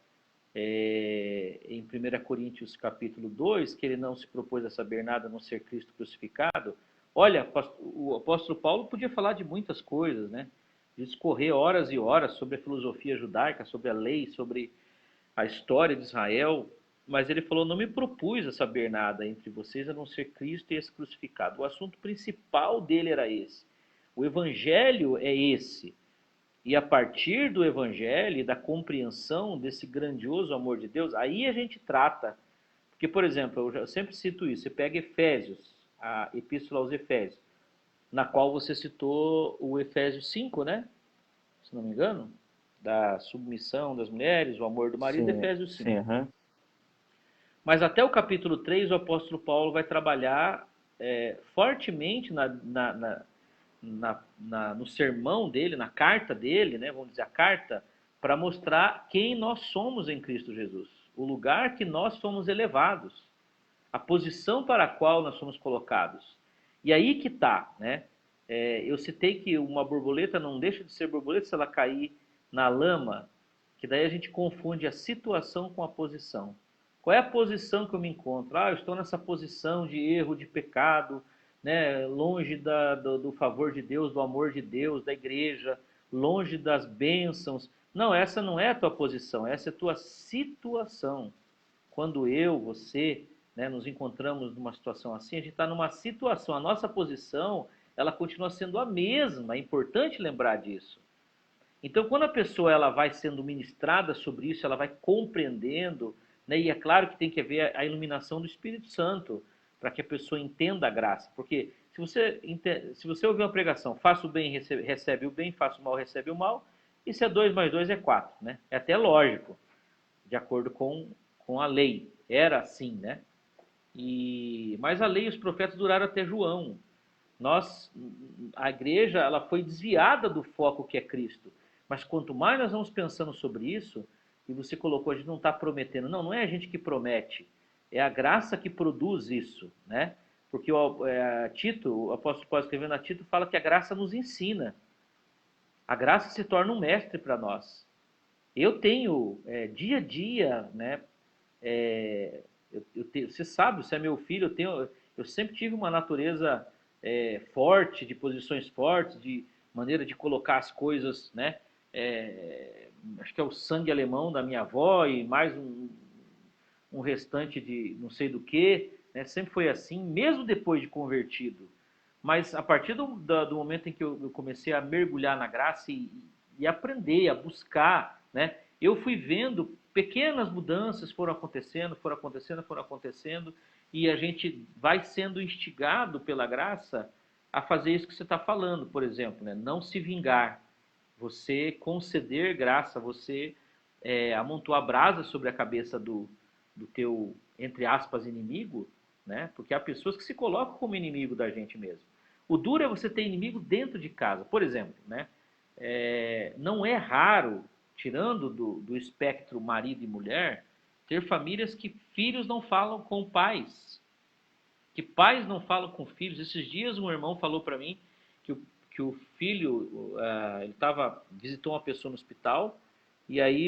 em 1 Coríntios capítulo 2, que ele não se propôs a saber nada a não ser Cristo crucificado. Olha, o apóstolo Paulo podia falar de muitas coisas, né? Discorrer horas e horas sobre a filosofia judaica, sobre a lei, sobre a história de Israel, mas ele falou: não me propus a saber nada entre vocês a não ser Cristo e esse crucificado. O assunto principal dele era esse. O evangelho é esse. E a partir do evangelho e da compreensão desse grandioso amor de Deus, aí a gente trata. Porque, por exemplo, eu sempre cito isso, você pega Efésios, a Epístola aos Efésios, na qual você citou o Efésios 5, né? Se não me engano, da submissão das mulheres, o amor do marido, Sim, Efésios sim, 5. uhum. Mas até o capítulo 3, o apóstolo Paulo vai trabalhar fortemente no sermão dele, na carta dele, né, vamos dizer, a carta, para mostrar quem nós somos em Cristo Jesus, o lugar que nós somos elevados, a posição para a qual nós somos colocados. E aí que está, né? Eu citei que uma borboleta não deixa de ser borboleta se ela cair na lama, que daí a gente confunde a situação com a posição. Qual é a posição que eu me encontro? Ah, eu estou nessa posição de erro, de pecado, né? Longe do favor de Deus, do amor de Deus, da igreja, longe das bênçãos. Não, essa não é a tua posição, essa é a tua situação. Quando eu, você, né, nos encontramos numa situação assim, a gente está numa situação, a nossa posição, ela continua sendo a mesma, é importante lembrar disso. Então, quando a pessoa ela vai sendo ministrada sobre isso, ela vai compreendendo, né, e é claro que tem que haver a iluminação do Espírito Santo, para que a pessoa entenda a graça, porque se você ouvir uma pregação, faça o bem, recebe o bem, faça o mal, recebe o mal, isso é 2 mais 2 é 4, né? É até lógico, de acordo com a lei. Era assim, né? Mas a lei e os profetas duraram até João. A igreja, ela foi desviada do foco que é Cristo. Mas quanto mais nós vamos pensando sobre isso, e você colocou, a gente não está prometendo. Não, não é a gente que promete. É a graça que produz isso, né? Porque Tito, o apóstolo Paulo escrevendo a Tito, fala que a graça nos ensina. A graça se torna um mestre para nós. Eu tenho dia a dia, né? Você sabe, você é meu filho, eu sempre tive uma natureza forte, de posições fortes, de maneira de colocar as coisas, né? Acho que é o sangue alemão da minha avó e mais um restante de não sei do que, né? Sempre foi assim, mesmo depois de convertido. Mas a partir do momento em que eu comecei a mergulhar na graça e aprender, a buscar, né? Eu fui vendo pequenas mudanças foram acontecendo, foram acontecendo, foram acontecendo, e a gente vai sendo instigado pela graça a fazer isso que você está falando, por exemplo, né? Não se vingar, você conceder graça, você amontoar brasa sobre a cabeça do teu, entre aspas, inimigo, né? Porque há pessoas que se colocam como inimigo da gente mesmo. O duro é você ter inimigo dentro de casa. Por exemplo, né? Não é raro, tirando do espectro marido e mulher, Ter famílias que filhos não falam com pais, que pais não falam com filhos. Esses dias um irmão falou para mim que que o filho, ele visitou uma pessoa no hospital, e aí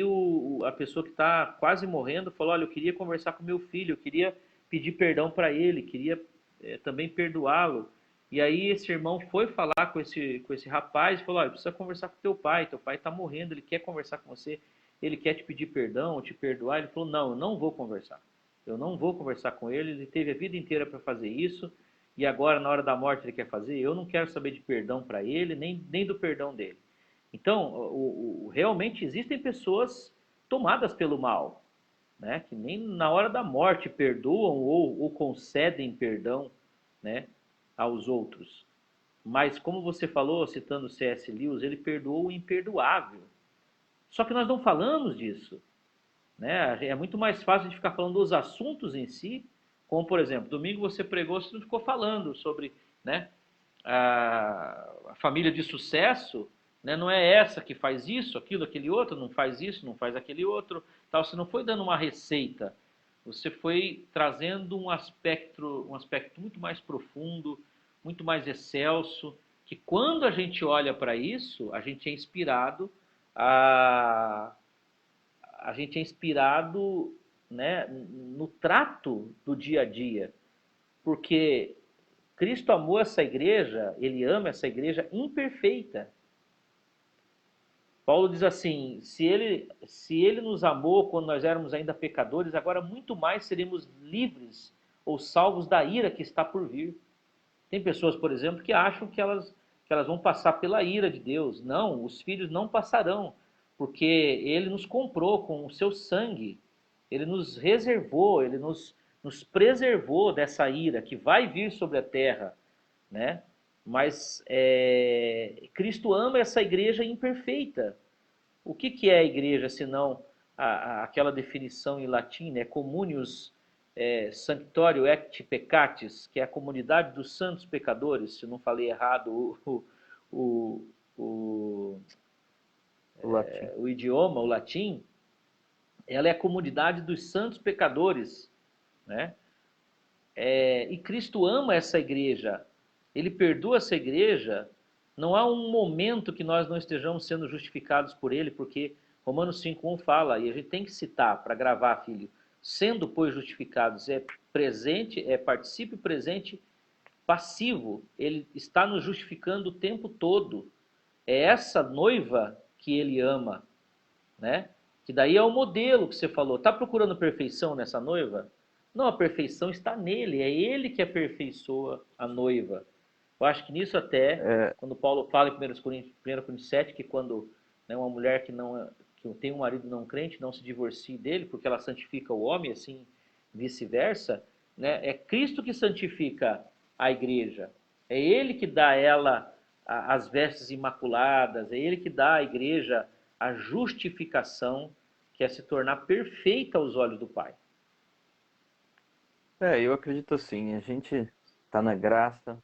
a pessoa que está quase morrendo falou, olha, eu queria conversar com meu filho, eu queria pedir perdão para ele, queria também perdoá-lo. E aí esse irmão foi falar com esse rapaz e falou, olha, precisa conversar com teu pai está morrendo, ele quer conversar com você, ele quer te pedir perdão, te perdoar. Ele falou, não, eu não vou conversar. Eu não vou conversar com ele, ele teve a vida inteira para fazer isso, e agora, na hora da morte, ele quer fazer. Eu não quero saber de perdão para ele, nem do perdão dele. Então, realmente existem pessoas tomadas pelo mal, né? Que nem na hora da morte perdoam ou concedem perdão, né, aos outros. Mas, como você falou, citando C.S. Lewis, ele perdoou o imperdoável. Só que nós não falamos disso. Né? É muito mais fácil de ficar falando dos assuntos em si, como por exemplo, domingo você pregou, você não ficou falando sobre, né, a família de sucesso, né, não é essa que faz isso, aquilo, aquele outro, não faz isso, não faz aquele outro, tal. Você não foi dando uma receita, você foi trazendo um aspecto muito mais profundo, muito mais excelso, que quando a gente olha para isso, a gente é inspirado a a gente é inspirado, né, no trato do dia a dia, porque Cristo amou essa igreja, ele ama essa igreja imperfeita. Paulo diz assim: se ele nos amou quando nós éramos ainda pecadores, agora muito mais seremos livres ou salvos da ira que está por vir. Tem pessoas, por exemplo, que acham que elas vão passar pela ira de Deus. Não, os filhos não passarão, porque ele nos comprou com o seu sangue, ele nos reservou, nos preservou dessa ira que vai vir sobre a terra, né? Mas Cristo ama essa igreja imperfeita. O que é a igreja, senão aquela definição em latim, né? Communius Sanctorio et Peccatis, que é a comunidade dos santos pecadores, se não falei errado o, o, O latim. o idioma, o latim, ela é a comunidade dos santos pecadores, né? E Cristo ama essa igreja, ele perdoa essa igreja. Não há um momento que nós não estejamos sendo justificados por ele, porque Romanos 5,1 fala, e a gente tem que citar para gravar, filho, sendo, pois, justificados, é presente, é particípio presente passivo, ele está nos justificando o tempo todo. É essa noiva que ele ama, né? Que daí é o modelo que você falou. Está procurando perfeição nessa noiva? Não, a perfeição está nele. É ele que aperfeiçoa a noiva. Eu acho que nisso até, É, quando Paulo fala em 1 Coríntios 7, que quando, né, uma mulher que tem um marido não crente não se divorcie dele, porque ela santifica o homem, assim vice-versa, né? É Cristo que santifica a igreja. É ele que dá a ela as vestes imaculadas, é ele que dá à igreja a justificação, que é se tornar perfeita aos olhos do Pai. eu acredito assim, a gente está na graça,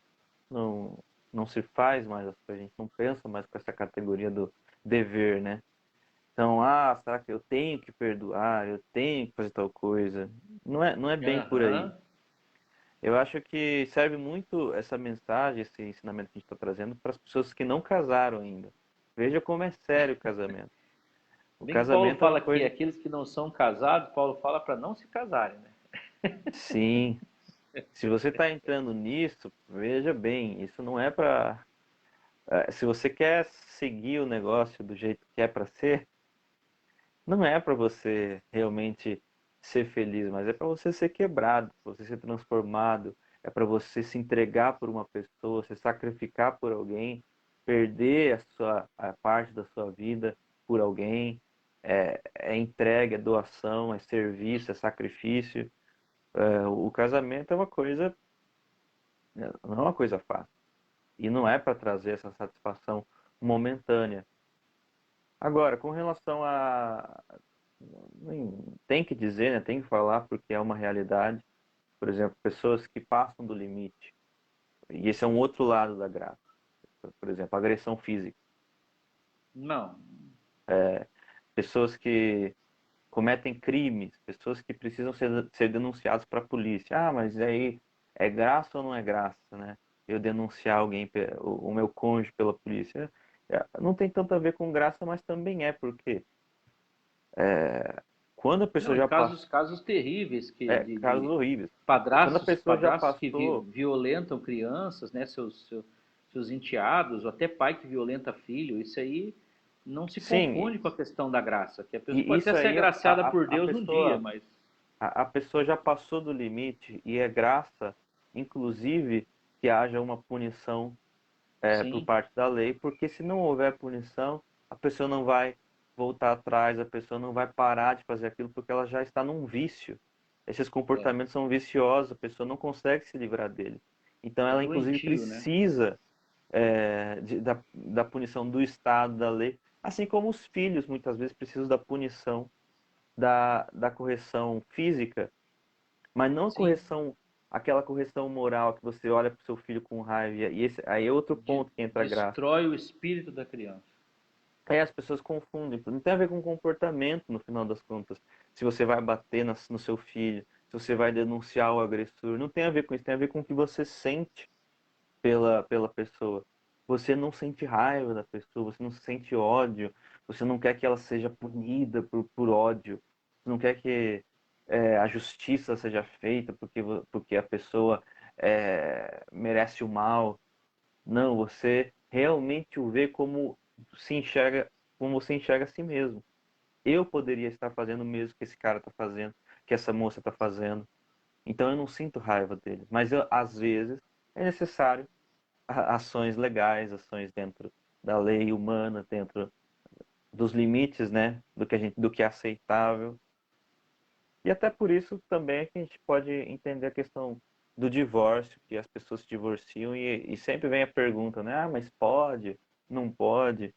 não, não se faz mais as coisas, a gente não pensa mais com essa categoria do dever, né? Então, será que eu tenho que perdoar, eu tenho que fazer tal coisa? Não é bem por aí. Aham. Eu acho que serve muito essa mensagem, esse ensinamento que a gente está trazendo para as pessoas que não casaram ainda. Veja como é sério o casamento. O Bem que Paulo casamento é uma fala que coisa. aqueles que não são casados, Paulo fala para não se casarem, né? Sim, se você está entrando nisso, veja bem, isso não é para. Se você quer seguir o negócio do jeito que é para ser, não é para você realmente ser feliz, mas é para você ser quebrado, para você ser transformado, é para você se entregar por uma pessoa, se sacrificar por alguém, perder a parte da sua vida por alguém. É entrega, é doação, é serviço, é sacrifício. O casamento é uma coisa, não é uma coisa fácil. E não é para trazer essa satisfação momentânea. Agora, com relação a. Tem que dizer, né? Tem que falar porque é uma realidade. Por exemplo, pessoas que passam do limite. E esse é um outro lado da graça. Por exemplo, agressão física. Não. Pessoas que cometem crimes, pessoas que precisam ser denunciadas para a polícia. Ah, mas aí é graça ou não é graça, né? Eu denunciar alguém, o meu cônjuge pela polícia. Não tem tanto a ver com graça, mas também porque quando a Não, pessoa e já passou, casos terríveis casos de horríveis. Quando a padrastos, pessoa já padrastos que passou, violentam crianças, né, seus enteados, ou até pai que violenta filho, isso aí não se sim, confunde com a questão da graça, que a pessoa e pode até isso ser aí agraciada por Deus um dia, pessoa mas a pessoa já passou do limite e é graça, inclusive, que haja uma punição por sim, parte da lei, porque se não houver punição, a pessoa não vai voltar atrás, a pessoa não vai parar de fazer aquilo porque ela já está num vício. Esses é, comportamentos são viciosos, a pessoa não consegue se livrar deles. Então é ela, inclusive, doentio, né? precisa da punição do Estado, da lei, assim como os filhos muitas vezes precisam da punição da correção física, mas não a Sim, correção, aquela correção moral que você olha para o seu filho com raiva. E esse, aí é outro ponto que entra a graça. destrói o espírito da criança. As pessoas confundem. Não tem a ver com comportamento, no final das contas. Se você vai bater no seu filho, se você vai denunciar o agressor, não tem a ver com isso. Tem a ver com o que você sente pela pessoa. Você não sente raiva da pessoa, você não sente ódio, você não quer que ela seja punida por ódio, você não quer que a justiça seja feita porque a pessoa merece o mal. Não, você realmente o vê como você enxerga a si mesmo. Eu poderia estar fazendo o mesmo que esse cara está fazendo, que essa moça está fazendo. Então eu não sinto raiva deles. Mas às vezes é necessário ações legais, ações dentro da lei humana, dentro dos limites, né, do que é aceitável. E até por isso também é que a gente pode entender a questão do divórcio, que as pessoas se divorciam e sempre vem a pergunta, né? Ah, mas pode? Não pode?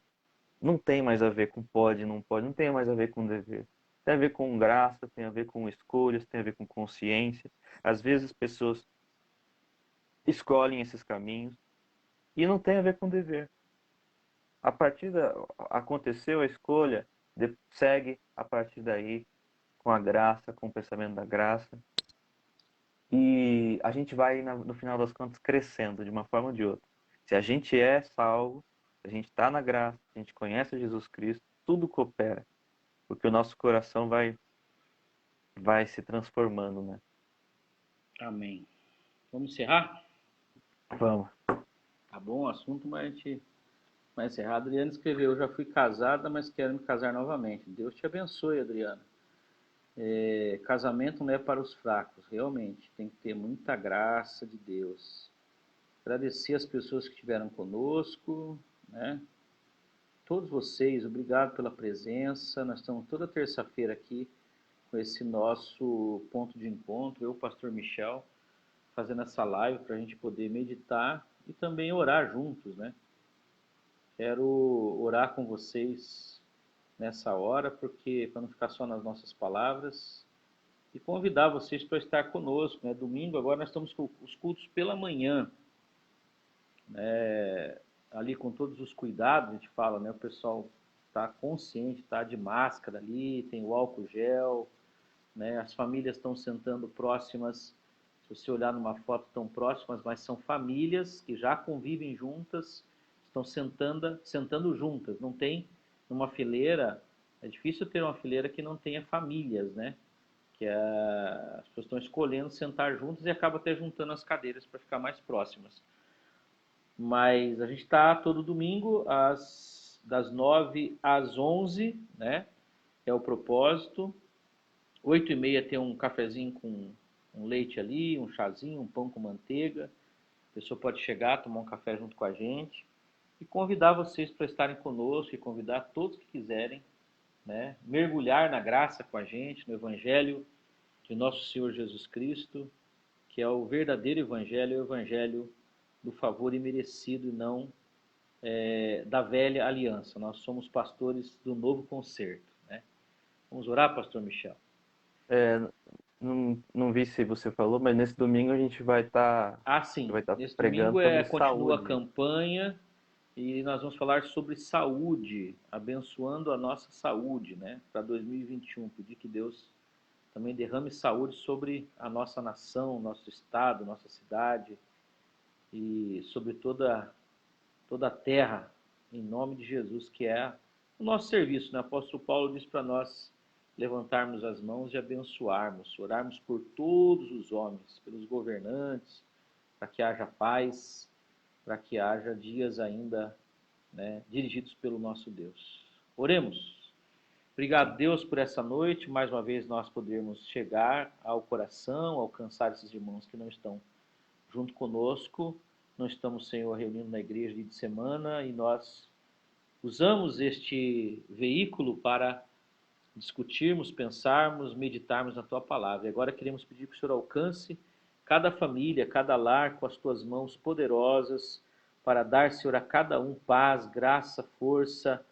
Não tem mais a ver com pode, não pode, não tem mais a ver com dever. Tem a ver com graça, tem a ver com escolhas, tem a ver com consciência. Às vezes as pessoas escolhem esses caminhos e não tem a ver com dever. A partir da aconteceu a escolha, segue a partir daí com a graça, com o pensamento da graça. E a gente vai, no final das contas, crescendo de uma forma ou de outra. Se a gente é salvo, se a gente está na graça, se a gente conhece Jesus Cristo, tudo coopera, porque o nosso coração vai se transformando, né? Amém. Vamos encerrar? Vamos. Tá bom o assunto, mas a gente vai encerrar. A Adriana escreveu: eu já fui casada, mas quero me casar novamente. Deus te abençoe, Adriana. Casamento não é para os fracos, realmente. Tem que ter muita graça de Deus. Agradecer as pessoas que estiveram conosco, né? Todos vocês, obrigado pela presença. Nós estamos toda terça-feira aqui com esse nosso ponto de encontro. Eu, Pastor Michel, fazendo essa live para a gente poder meditar e também orar juntos, né? Quero orar com vocês nessa hora, porque para não ficar só nas nossas palavras, e convidar vocês para estar conosco, né? Domingo agora nós estamos com os cultos pela manhã, né? Ali com todos os cuidados, a gente fala, né? O pessoal está consciente, está de máscara ali, tem o álcool gel, né? As famílias estão sentando próximas. Se você olhar numa foto, estão próximas, mas são famílias que já convivem juntas, estão sentando juntas. Não tem numa fileira, é difícil ter uma fileira que não tenha famílias, né? As pessoas estão escolhendo sentar juntas e acaba até juntando as cadeiras para ficar mais próximas. Mas a gente está todo domingo das 9 às 11, né? É o propósito. 8h30 tem um cafezinho com um leite ali, um chazinho, um pão com manteiga. A pessoa pode chegar, tomar um café junto com a gente e convidar vocês para estarem conosco e convidar todos que quiserem, né, mergulhar na graça com a gente, no Evangelho de nosso Senhor Jesus Cristo, que é o verdadeiro Evangelho, o Evangelho do favor imerecido e não da velha aliança. Nós somos pastores do novo concerto. Né? Vamos orar, pastor Michel? É, não vi se você falou, mas nesse domingo a gente vai Ah, sim. estar Nesse pregando domingo sobre continua a saúde. campanha E nós vamos falar sobre saúde, abençoando a nossa saúde, né, para 2021. Pedir que Deus também derrame saúde sobre a nossa nação, nosso estado, nossa cidade e sobre toda a terra, em nome de Jesus, que é o nosso serviço, né? O apóstolo Paulo diz para nós levantarmos as mãos e abençoarmos, orarmos por todos os homens, pelos governantes, para que haja paz, para que haja dias ainda, né, dirigidos pelo nosso Deus. Oremos. Obrigado, Deus, por essa noite. Mais uma vez nós podermos chegar ao coração, alcançar esses irmãos que não estão junto conosco. Não estamos, Senhor, reunindo na igreja de semana e nós usamos este veículo para discutirmos, pensarmos, meditarmos na Tua palavra. E agora queremos pedir que o Senhor alcance cada família, cada lar com as Tuas mãos poderosas para dar, Senhor, a cada um paz, graça, força,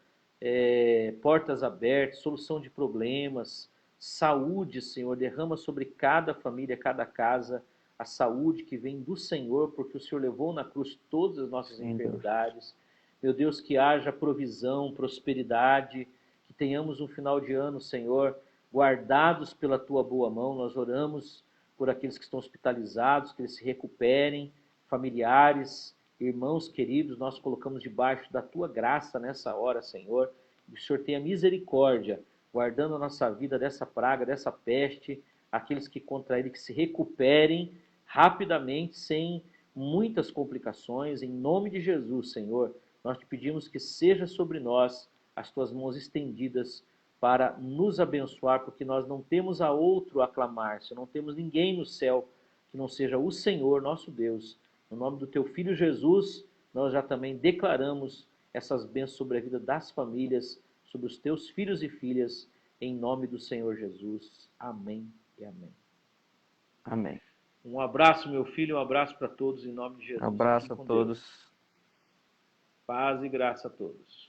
portas abertas, solução de problemas, saúde, Senhor. Derrama sobre cada família, cada casa, a saúde que vem do Senhor, porque o Senhor levou na cruz todas as nossas Sim, Deus. enfermidades. Meu Deus, que haja provisão, prosperidade, que tenhamos um final de ano, Senhor, guardados pela Tua boa mão. Nós oramos por aqueles que estão hospitalizados, que eles se recuperem, familiares, irmãos queridos, nós colocamos debaixo da Tua graça nessa hora, Senhor. Que o Senhor tenha misericórdia, guardando a nossa vida dessa praga, dessa peste, aqueles que contraírem, que se recuperem rapidamente, sem muitas complicações, em nome de Jesus, Senhor. Nós te pedimos que seja sobre nós as Tuas mãos estendidas para nos abençoar, porque nós não temos a outro a clamar, se não temos ninguém no céu que não seja o Senhor, nosso Deus. No nome do Teu Filho Jesus, nós já também declaramos essas bênçãos sobre a vida das famílias, sobre os Teus filhos e filhas, em nome do Senhor Jesus. Amém e amém. Amém. Um abraço, meu filho, um abraço para todos, em nome de Jesus. Abraço a todos. Deus. Paz e graça a todos.